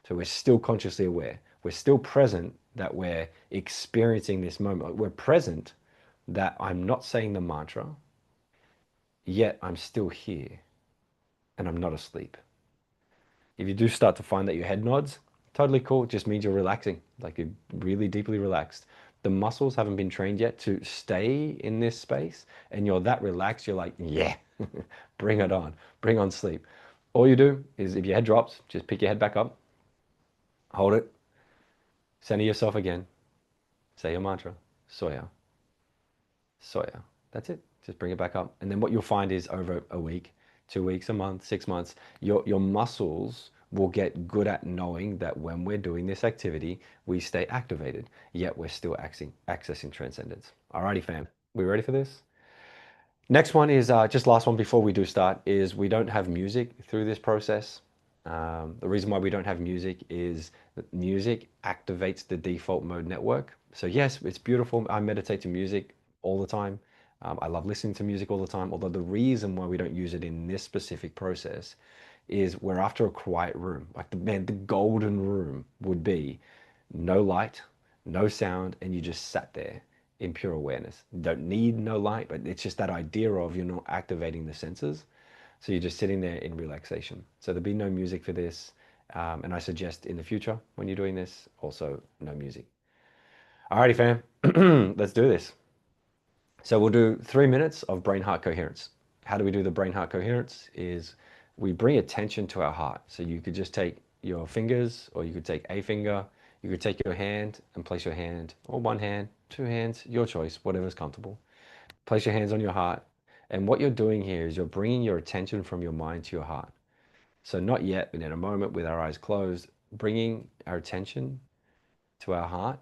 So we're still consciously aware. We're still present that we're experiencing this moment. We're present that I'm not saying the mantra, yet I'm still here and I'm not asleep. If you do start to find that your head nods, totally cool. It just means you're relaxing, like you're really deeply relaxed. The muscles haven't been trained yet to stay in this space, and you're that relaxed, you're like, yeah, bring it on, bring on sleep. All you do is if your head drops, just pick your head back up, hold it, center yourself again, say your mantra, Soya, Soya. That's it. Just bring it back up. And then what you'll find is over a week, 2 weeks, a month, 6 months, your muscles will get good at knowing that when we're doing this activity, we stay activated, yet we're still accessing transcendence. Alrighty, fam. We ready for this? Next one is just last one before we do start is we don't have music through this process. The reason why we don't have music is that music activates the default mode network. So yes, it's beautiful. I meditate to music all the time. I love listening to music all the time. Although the reason why we don't use it in this specific process is we're after a quiet room. Like the golden room would be no light, no sound, and you just sat there in pure awareness. You don't need no light, but it's just that idea of you're not activating the senses. So you're just sitting there in relaxation. So there'll be no music for this. And I suggest in the future, when you're doing this, also no music. Alrighty, fam, let's do this. So we'll do 3 minutes of brain heart coherence. How do we do the brain heart coherence? Is we bring attention to our heart. So you could just take your fingers, or you could take a finger, you could take your hand and place your hand, or one hand, two hands, your choice, whatever's comfortable. Place your hands on your heart. And what you're doing here is you're bringing your attention from your mind to your heart. So not yet, but in a moment with our eyes closed, bringing our attention to our heart.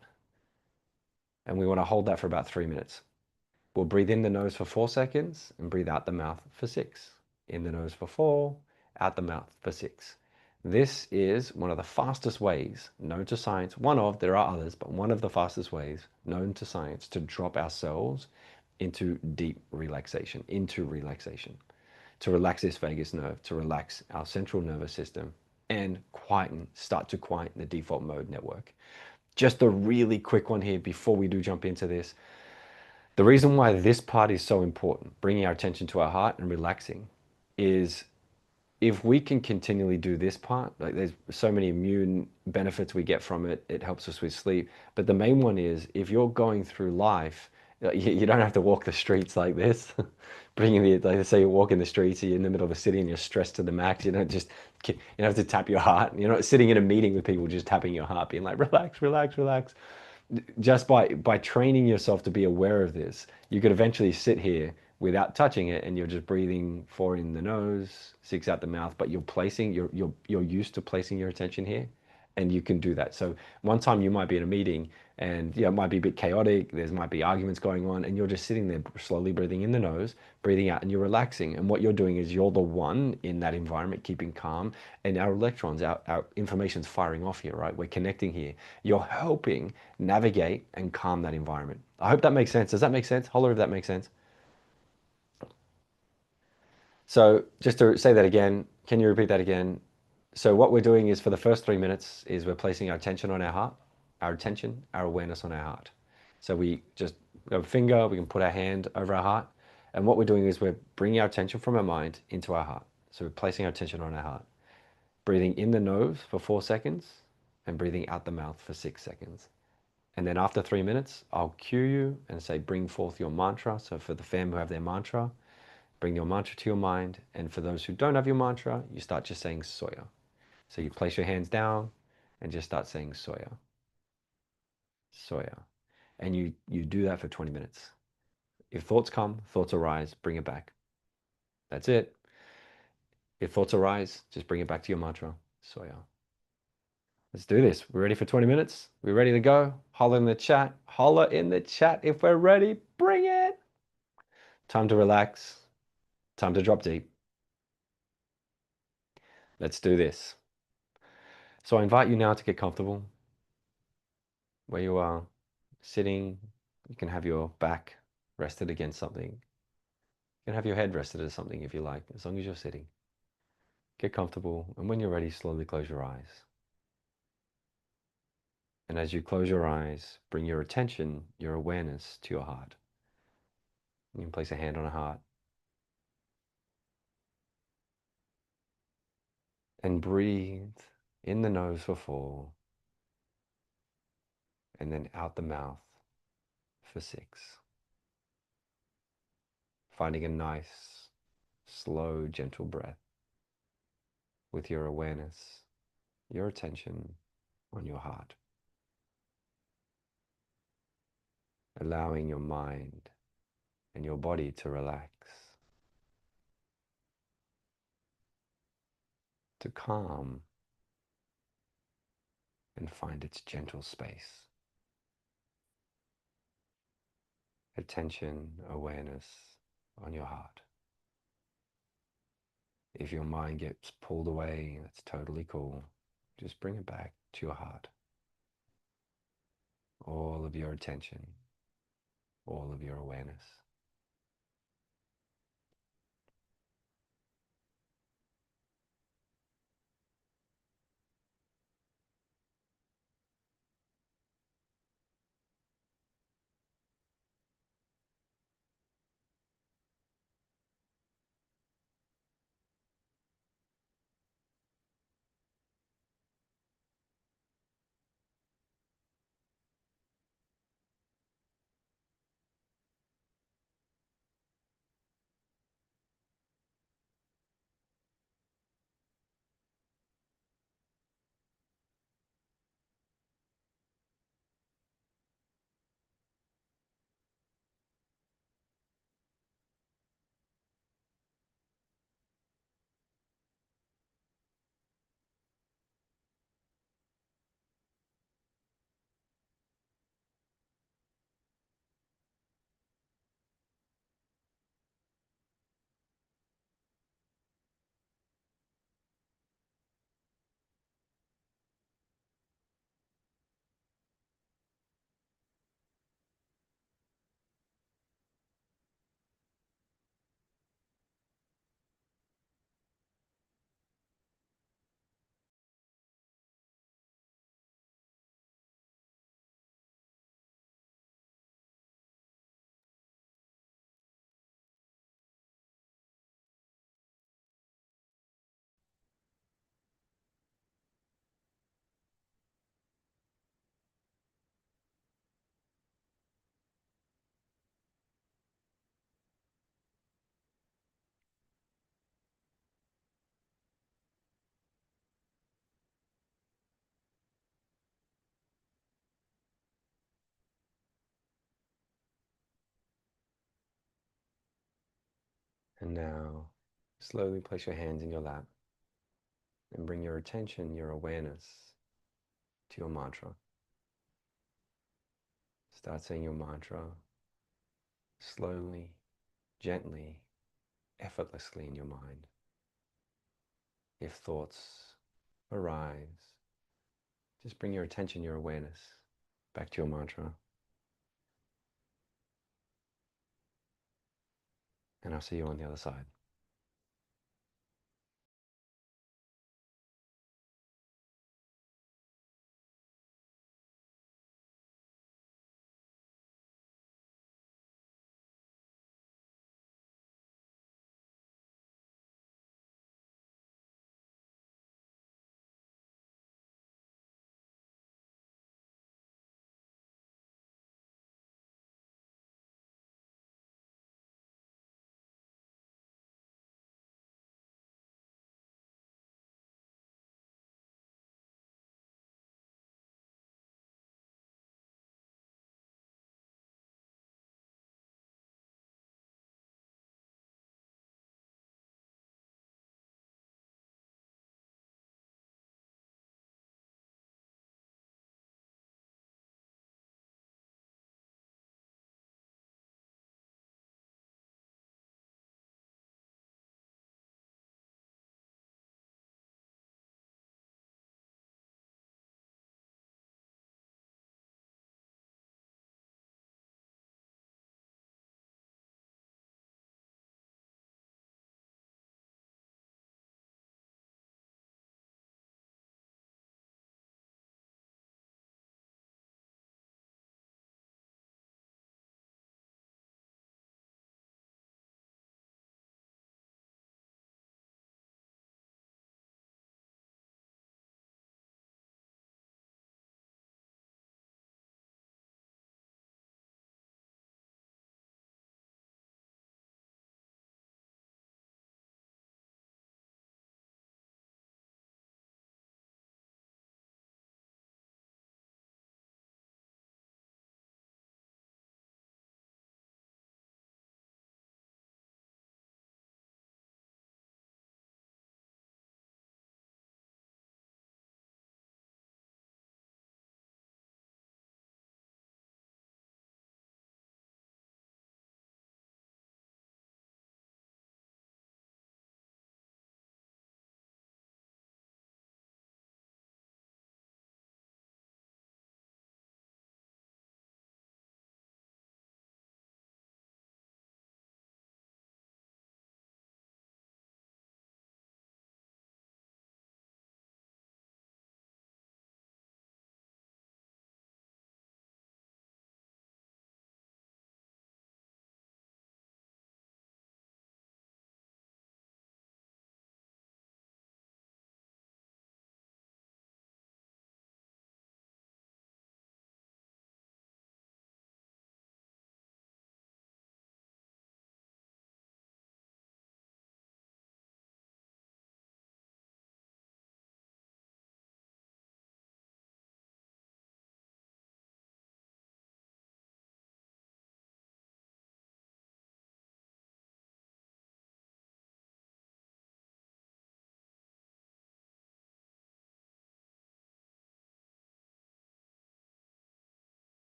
And we want to hold that for about 3 minutes. We'll breathe in the nose for 4 seconds and breathe out the mouth for 6. In the nose for 4, out the mouth for 6. This is one of the fastest ways known to science. There are others, but one of the fastest ways known to science to drop ourselves into deep relaxation, to relax this vagus nerve, to relax our central nervous system, and start to quieten the default mode network. Just a really quick one here before we do jump into this. The reason why this part is so important, bringing our attention to our heart and relaxing, is if we can continually do this part, like there's so many immune benefits we get from it. It helps us with sleep. But the main one is if you're going through life, you don't have to walk the streets like this. Like say you're walking the streets, you're in the middle of a city and you're stressed to the max. You don't have to tap your heart. You're not sitting in a meeting with people just tapping your heart, being like, relax, relax, relax. Just by training yourself to be aware of this, you could eventually sit here without touching it, and you're just breathing 4 in the nose, 6 out the mouth, but you're used to placing your attention here, and you can do that. So one time you might be in a meeting and it might be a bit chaotic, might be arguments going on, and you're just sitting there slowly breathing in the nose, breathing out, and you're relaxing. And what you're doing is you're the one in that environment keeping calm, and our electrons, our information's firing off here, right? We're connecting here. You're helping navigate and calm that environment. I hope that makes sense. Does that make sense? Holler if that makes sense. So just to say that again, can you repeat that again? So what we're doing is for the first 3 minutes is we're placing our attention on our heart, our awareness on our heart. So we just go finger, we can put our hand over our heart. And what we're doing is we're bringing our attention from our mind into our heart. So we're placing our attention on our heart. Breathing in the nose for 4 seconds and breathing out the mouth for 6 seconds. And then after 3 minutes, I'll cue you and say, bring forth your mantra. So for the fam who have their mantra, bring your mantra to your mind. And for those who don't have your mantra, you start just saying Soya. So you place your hands down and just start saying Soya, Soya. And you do that for 20 minutes. If thoughts come, thoughts arise, bring it back. That's it. If thoughts arise, just bring it back to your mantra, Soya. Let's do this. We're ready for 20 minutes? We're ready to go? Holler in the chat. Holler in the chat if we're ready. Bring it. Time to relax. Time to drop deep. Let's do this. So I invite you now to get comfortable where you are sitting. You can have your back rested against something. You can have your head rested against something if you like, as long as you're sitting. Get comfortable, and when you're ready, slowly close your eyes. And as you close your eyes, bring your attention, your awareness to your heart. You can place a hand on a heart. And breathe in the nose for 4. And then out the mouth for 6. Finding a nice, slow, gentle breath with your awareness, your attention on your heart. Allowing your mind and your body to relax, to calm and find its gentle space. Attention, awareness on your heart. If your mind gets pulled away, that's totally cool. Just bring it back to your heart. All of your attention, all of your awareness. And now, slowly place your hands in your lap and bring your attention, your awareness to your mantra. Start saying your mantra slowly, gently, effortlessly in your mind. If thoughts arise, just bring your attention, your awareness back to your mantra. And I'll see you on the other side.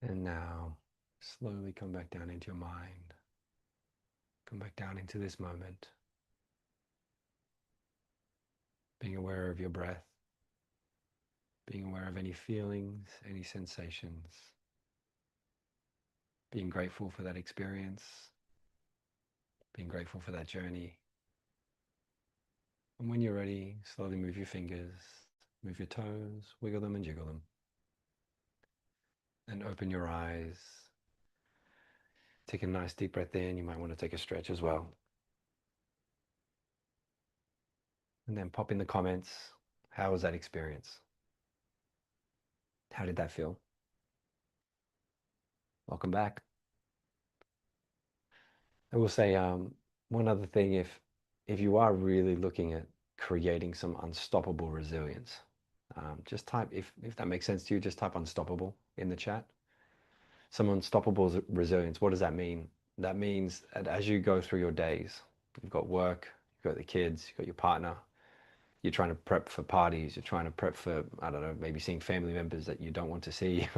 And now slowly come back down into your mind. Come back down into this moment. Being aware of your breath. Being aware of any feelings, any sensations. Being grateful for that experience. Being grateful for that journey. And when you're ready, slowly move your fingers, move your toes, wiggle them and jiggle them. And open your eyes. Take a nice deep breath in. You might want to take a stretch as well. And then pop in the comments. How was that experience? How did that feel? Welcome back. I will say one other thing, if you are really looking at creating some unstoppable resilience, just type, if that makes sense to you, just type unstoppable in the chat. Some unstoppable resilience. What does that mean? That means that as you go through your days, you've got work, you've got the kids, you've got your partner, you're trying to prep for parties, you're trying to prep for, I don't know, maybe seeing family members that you don't want to see,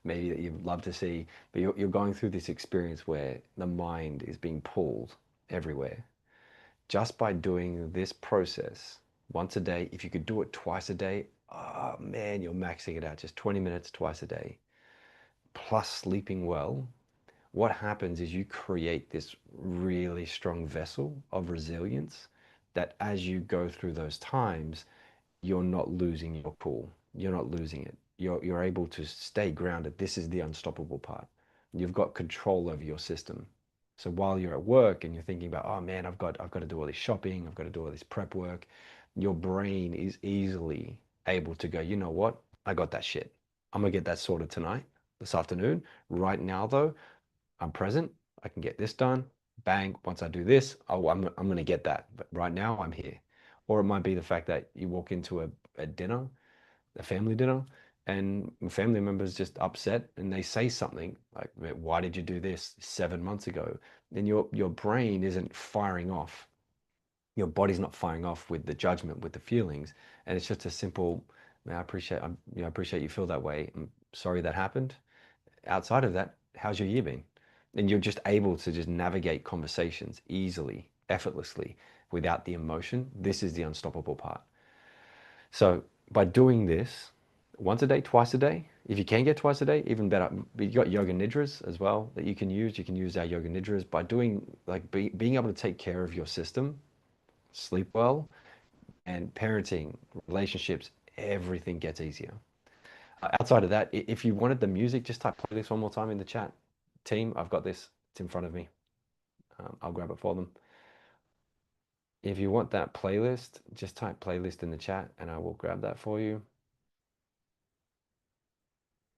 maybe that you'd love to see, but you're going through this experience where the mind is being pulled everywhere. Just by doing this process once a day, if you could do it twice a day, oh man, you're maxing it out. Just 20 minutes twice a day, plus sleeping well. What happens is you create this really strong vessel of resilience that as you go through those times, you're not losing your cool. You're not losing it. You're able to stay grounded. This is the unstoppable part. You've got control over your system. So while you're at work and you're thinking about, oh man, I've got to do all this shopping, I've got to do all this prep work, your brain is easily able to go, you know what? I got that shit. I'm gonna get that sorted tonight, this afternoon. Right now though, I'm present. I can get this done. Bang. Once I do this, oh, I'm going to get that. But right now, I'm here. Or it might be the fact that you walk into a dinner, a family dinner, and family members just upset and they say something like, why did you do this 7 months ago? Then your brain isn't firing off. Your body's not firing off with the judgment, with the feelings. And it's just a simple, man, I appreciate you feel that way. I'm sorry that happened. Outside of that, how's your year been? And you're just able to just navigate conversations easily, effortlessly, without the emotion. This is the unstoppable part. So by doing this once a day, twice a day, if you can get twice a day, even better. You got yoga nidras as well that you can use. You can use our yoga nidras by doing being able to take care of your system, sleep well, and parenting, relationships, everything gets easier. Outside of that, if you wanted the music, just type playlist one more time in the chat. Team, I've got this. It's in front of me. I'll grab it for them. If you want that playlist, just type playlist in the chat and I will grab that for you.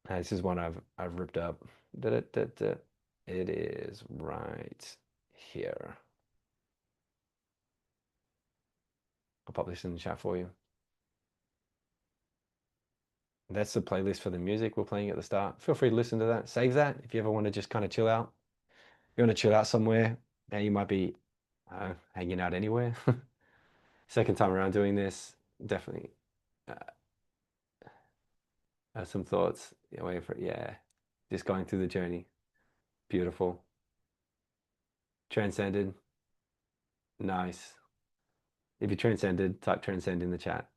This is one I've ripped up. It is right here. I'll pop this in the chat for you. That's the playlist for the music we're playing at the start. Feel free to listen to that. Save that if you ever want to just kind of chill out. You want to chill out somewhere. Now you might be hanging out anywhere. Second time around doing this, definitely some thoughts. Waiting for it. Yeah, just going through the journey. Beautiful. Transcended. Nice. If you transcended, type transcend in the chat.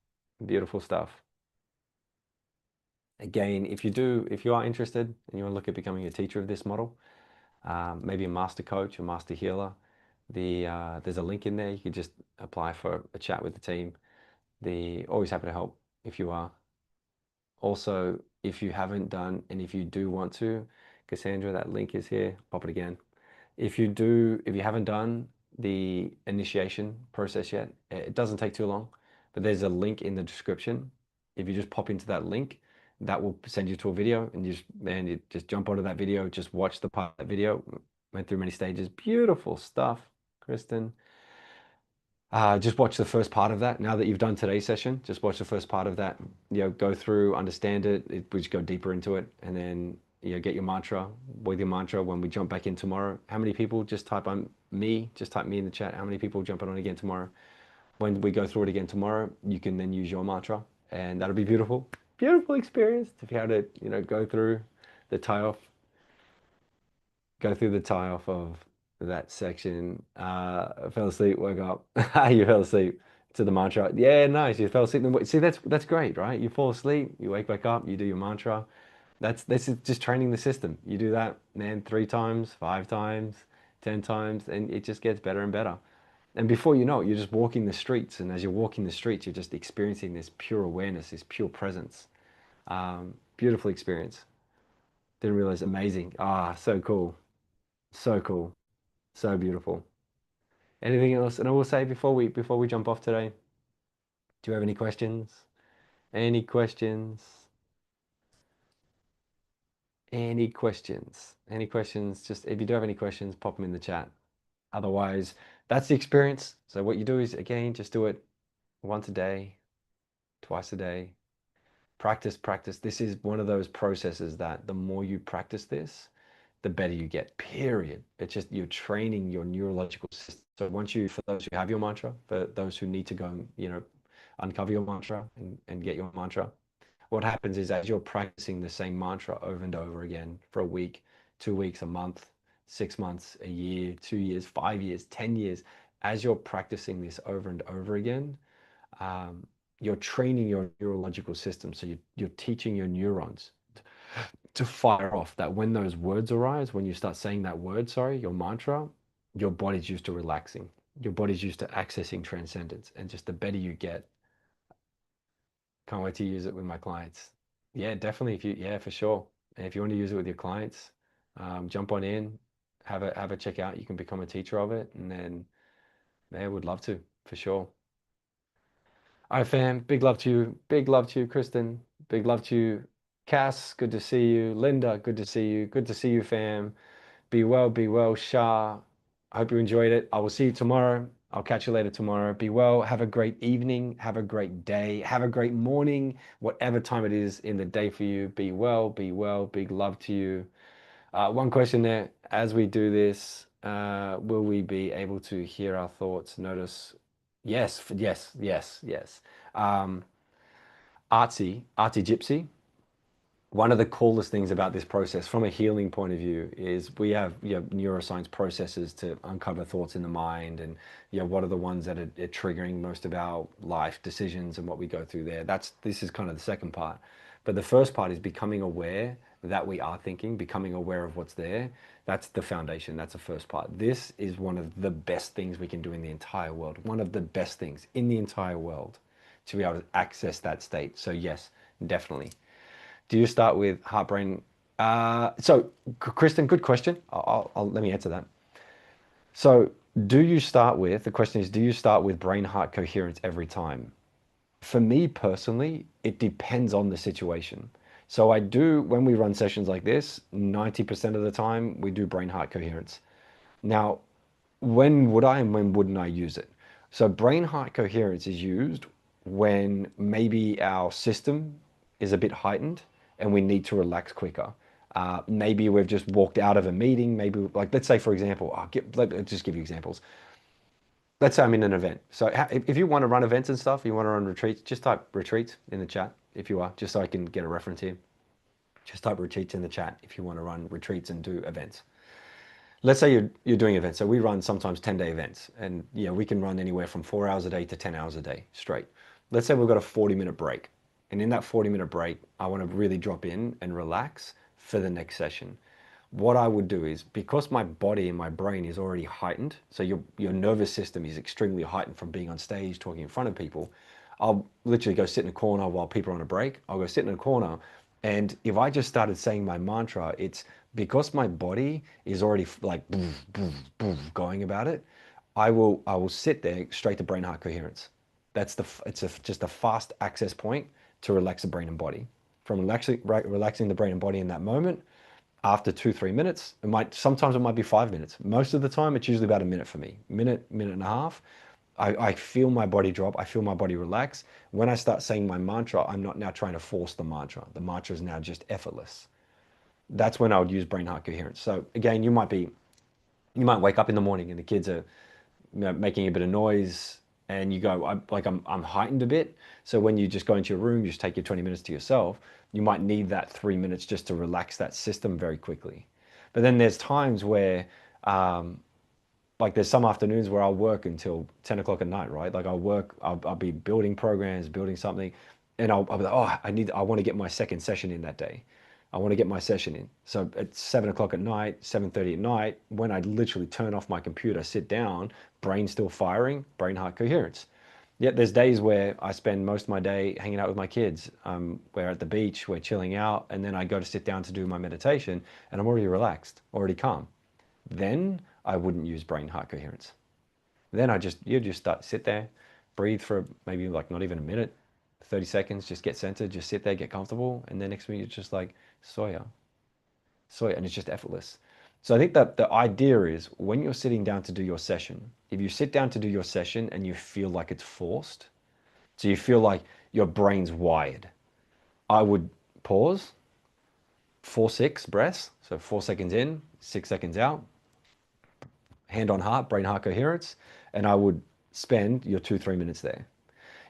Beautiful stuff. Again, if you are interested and you want to look at becoming a teacher of this model, maybe a master coach, a master healer, there's a link in there. You could just apply for a chat with the team. Always happy to help if you are. Also, if you haven't done, and if you do want to, Cassandra, that link is here. Pop it again. If you haven't done the initiation process yet, it doesn't take too long, but there's a link in the description. If you just pop into that link, that will send you to a video, and you just jump onto that video, just watch the part of that video. Went through many stages. Beautiful stuff, Kristen. Just watch the first part of that. Now that you've done today's session, just watch the first part of that. Go through, understand it. We just go deeper into it, and then get your mantra. With your mantra, when we jump back in tomorrow, how many people just type on me? Just type me in the chat. How many people jumping on again tomorrow? When we go through it again tomorrow, you can then use your mantra, and that'll be beautiful. Beautiful experience to be able to go through the tie off Go through the tie off of that section. Fell asleep, woke up. You fell asleep to the mantra. Yeah, nice. You fell asleep. See, that's great, right? You fall asleep, you wake back up, you do your mantra. This is just training the system. You do that, man, 3 times, 5 times, 10 times, and it just gets better and better. And before you know it, you're just walking the streets, and as you're walking the streets, you're just experiencing this pure awareness, this pure presence. Beautiful experience. Didn't realize, amazing. Ah, so cool. So cool. So beautiful. Anything else? And I will say before we jump off today, do you have any questions? Any questions? Any questions? Any questions? Just if you do have any questions, pop them in the chat. Otherwise, that's the experience. So what you do is, again, just do it once a day, twice a day. Practice, practice. This is one of those processes that the more you practice this, the better you get, period. It's just you're training your neurological system. So once you, for those who have your mantra, for those who need to go and, uncover your mantra and get your mantra, what happens is as you're practicing the same mantra over and over again for a week, 2 weeks, a month, 6 months, a year, 2 years, 5 years, 10 years, as you're practicing this over and over again, you're training your neurological system. So you're teaching your neurons to fire off that when those words arise, when you start saying that word, sorry, your mantra, your body's used to relaxing. Your body's used to accessing transcendence. And just the better you get, can't wait to use it with my clients. Yeah, definitely. Yeah, for sure. And if you want to use it with your clients, jump on in, have a check out. You can become a teacher of it. And then, yeah, would love to, for sure. All right, fam. Big love to you. Big love to you, Kristen. Big love to you, Cass. Good to see you. Linda, good to see you. Good to see you, fam. Be well, Shah. I hope you enjoyed it. I will see you tomorrow. I'll catch you later tomorrow. Be well. Have a great evening. Have a great day. Have a great morning, whatever time it is in the day for you. Be well. Be well. Big love to you. One question there. As we do this, will we be able to hear our thoughts? Notice. Yes, yes, yes, yes. Um, Artsy Gypsy. One of the coolest things about this process from a healing point of view is we have, neuroscience processes to uncover thoughts in the mind, and what are the ones that are triggering most of our life decisions and what we go through there. This is kind of the second part. But the first part is becoming aware that we are thinking, becoming aware of what's there. That's the foundation. That's the first part. This is one of the best things we can do in the entire world. One of the best things in the entire world to be able to access that state. So yes, definitely. Do you start with heart brain? So, Kristen, good question. Let me answer that. So, the question is, do you start with brain heart coherence every time? For me personally, it depends on the situation. So I do, when we run sessions like this, 90% of the time we do brain heart coherence. Now, when would I and when wouldn't I use it? So brain heart coherence is used when maybe our system is a bit heightened and we need to relax quicker. Maybe we've just walked out of a meeting. Maybe, like, let's say, for example, let's just give you examples. Let's say I'm in an event. So if you want to run events and stuff, you want to run retreats, just type retreats in the chat if you are, just so I can get a reference here. Just type retreats in the chat if you want to run retreats and do events. Let's say you're doing events. So we run sometimes 10-day events, and we can run anywhere from 4 hours a day to 10 hours a day straight. Let's say we've got a 40-minute break. And in that 40-minute break, I want to really drop in and relax for the next session. What I would do is, because my body and my brain is already heightened, so your nervous system is extremely heightened from being on stage, talking in front of people, I'll literally go sit in a corner while people are on a break. I'll go sit in a corner, and if I just started saying my mantra, it's because my body is already like boof, boof, boof, going about it. I will sit there straight to brain heart coherence. Just a fast access point to relax the brain and body. From relaxing the brain and body in that moment, after 2-3 minutes, sometimes it might be 5 minutes. Most of the time, it's usually about a minute for me. Minute and a half. I feel my body drop. I feel my body relax. When I start saying my mantra, I'm not now trying to force the mantra. The mantra is now just effortless. That's when I would use brain heart coherence. So again, you might wake up in the morning and the kids are making a bit of noise, and you go, I'm heightened a bit. So when you just go into your room, you just take your 20 minutes to yourself, you might need that 3 minutes just to relax that system very quickly. But then there's times where, like there's some afternoons where I'll work until 10 o'clock at night, right? Like I'll work, I'll be building programs, building something, and I'll be like, oh, I want to get my second session in that day. I want to get my session in. So at 7 o'clock at night, 7:30 at night, when I literally turn off my computer, sit down, brain still firing, brain heart coherence. Yet there's days where I spend most of my day hanging out with my kids. We're at the beach, we're chilling out, and then I go to sit down to do my meditation, and I'm already relaxed, already calm. Then I wouldn't use brain heart coherence. Then you just sit there, breathe for maybe like not even a minute, 30 seconds, just get centered, just sit there, get comfortable. And then next minute, you're just like, Soya, Soya, and it's just effortless. So I think that the idea is when you're sitting down to do your session, if you sit down to do your session and you feel like it's forced, so you feel like your brain's wired, I would pause, 4-6 breaths. So 4 seconds in, 6 seconds out, hand on heart, brain heart coherence, and I would spend your 2-3 minutes there.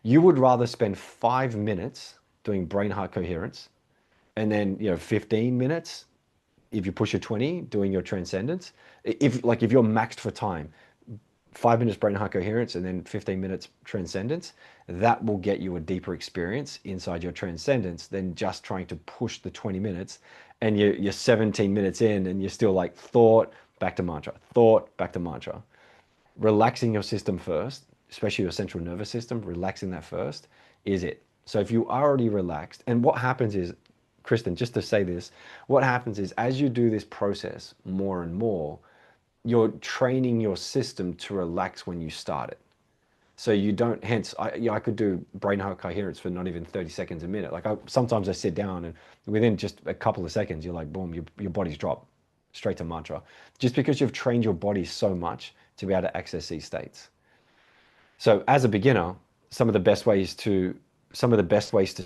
You would rather spend 5 minutes doing brain heart coherence and then 15 minutes if you push your 20 doing your transcendence. If you're maxed for time, 5 minutes brain heart coherence and then 15 minutes transcendence, that will get you a deeper experience inside your transcendence than just trying to push the 20 minutes and you're 17 minutes in and you're still like thought back to mantra, thought back to mantra. Relaxing your system first, especially your central nervous system, relaxing that first is it. So if you are already relaxed, and what happens is, Kristen, just to say this, what happens is as you do this process more and more, you're training your system to relax when you start it. So you don't, hence, I could do brain heart coherence for not even 30 seconds a minute. Sometimes I sit down and within just a couple of seconds, you're like, boom, your body's dropped straight to mantra. Just because you've trained your body so much to be able to access these states. So as a beginner, some of the best ways to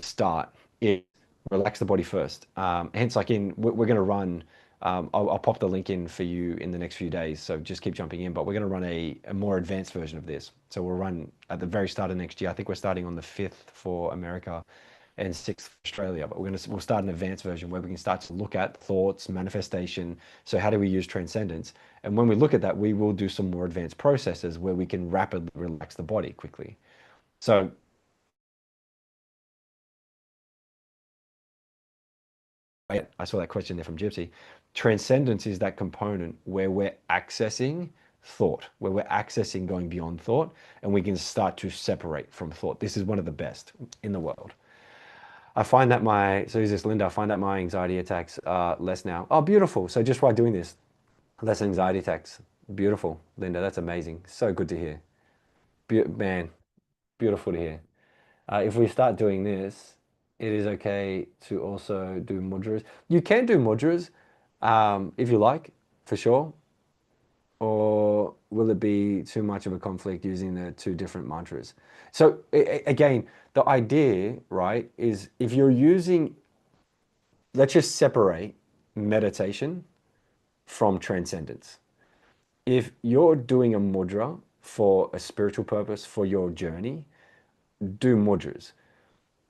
start is relax the body first. Hence, we're going to run. I'll pop the link in for you in the next few days. So just keep jumping in. But we're going to run a more advanced version of this. So we'll run at the very start of next year. I think we're starting on the 5th for America and 6th for Australia. But we'll start an advanced version where we can start to look at thoughts, manifestation. So how do we use transcendence? And when we look at that, we will do some more advanced processes where we can rapidly relax the body quickly. So I saw that question there from Gypsy. Transcendence is that component where we're accessing thought, where we're accessing going beyond thought, and we can start to separate from thought. This is one of the best in the world. I find that so is this Linda, I find that my anxiety attacks are less now. Oh, beautiful. So just by doing this, less anxiety attacks. Beautiful, Linda. That's amazing. So good to hear. Man, beautiful to hear. If we start doing this, it is okay to also do mudras. You can do mudras if you like, for sure. Or will it be too much of a conflict using the two different mantras? So again, the idea, right, is if you're using, let's just separate meditation from transcendence. If you're doing a mudra for a spiritual purpose, for your journey, do mudras.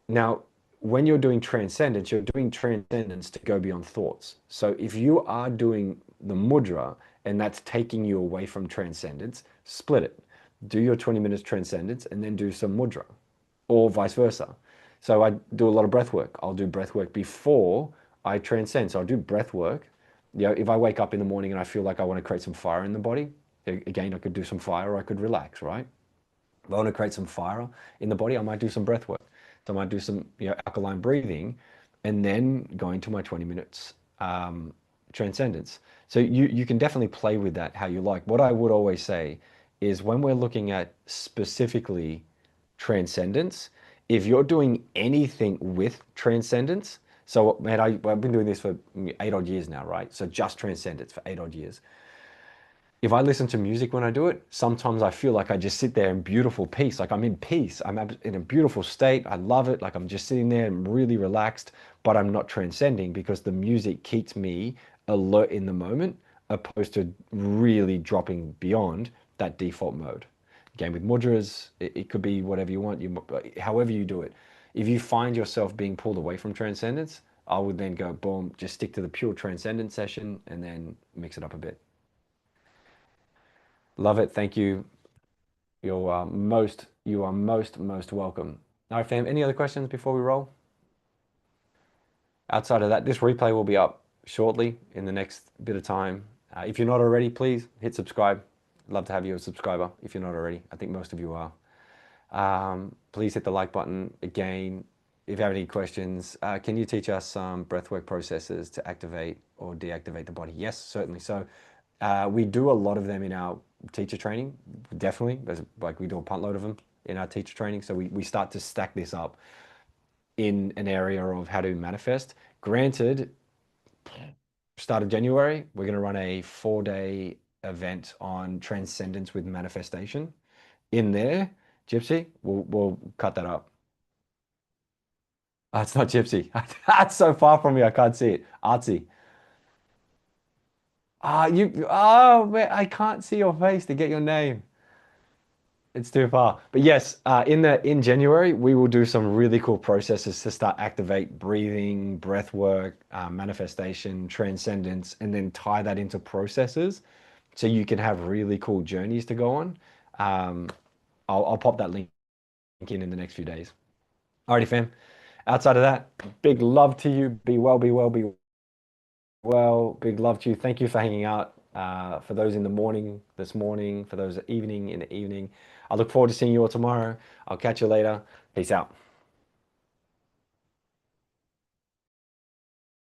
Now, when you're doing transcendence, you're doing transcendence to go beyond thoughts. So if you are doing the mudra and that's taking you away from transcendence, split it. Do your 20 minutes transcendence and then do some mudra, or vice versa. So I do a lot of breath work. I'll do breath work before I transcend. So I'll do breath work. If I wake up in the morning and I feel like I want to create some fire in the body, again, I could do some fire or I could relax, right? If I want to create some fire in the body, I might do some breath work. So I might do some alkaline breathing and then go into my 20 minutes transcendence. So you can definitely play with that how you like. What I would always say is when we're looking at specifically transcendence, if you're doing anything with transcendence, so man, I've been doing this for 8 odd years now, right? So just transcendence for 8 odd years. If I listen to music when I do it, sometimes I feel like I just sit there in beautiful peace. Like I'm in peace. I'm in a beautiful state. I love it. Like I'm just sitting there and really relaxed, but I'm not transcending because the music keeps me alert in the moment, opposed to really dropping beyond that default mode. Again, with mudras, it could be whatever you want, however you do it. If you find yourself being pulled away from transcendence, I would then go, boom, just stick to the pure transcendence session and then mix it up a bit. Love it. Thank you. You are most welcome. All right, fam. Any other questions before we roll? Outside of that, this replay will be up shortly in the next bit of time. If you're not already, please hit subscribe. Love to have you a subscriber if you're not already. I think most of you are. Please hit the like button. Again, if you have any questions, can you teach us some breathwork processes to activate or deactivate the body? Yes, certainly. So we do a lot of them in our teacher training, definitely. Like we do a punt load of them in our teacher training. So we start to stack this up in an area of how to manifest. Granted, start of January, we're going to run a 4-day event on transcendence with manifestation. In there, Gypsy, we'll cut that up. Oh, it's not Gypsy. That's so far from me, I can't see it. Artsy. Man, I can't see your face to get your name. It's too far. But yes, in January, we will do some really cool processes to start activate breathing, breath work, manifestation, transcendence, and then tie that into processes so you can have really cool journeys to go on. I'll pop that link in the next few days. Alrighty, fam. Outside of that, big love to you. Be well, be well, be well. Big love to you. Thank you for hanging out. For those in the morning, this morning, for those evening, in the evening. I look forward to seeing you all tomorrow. I'll catch you later. Peace out.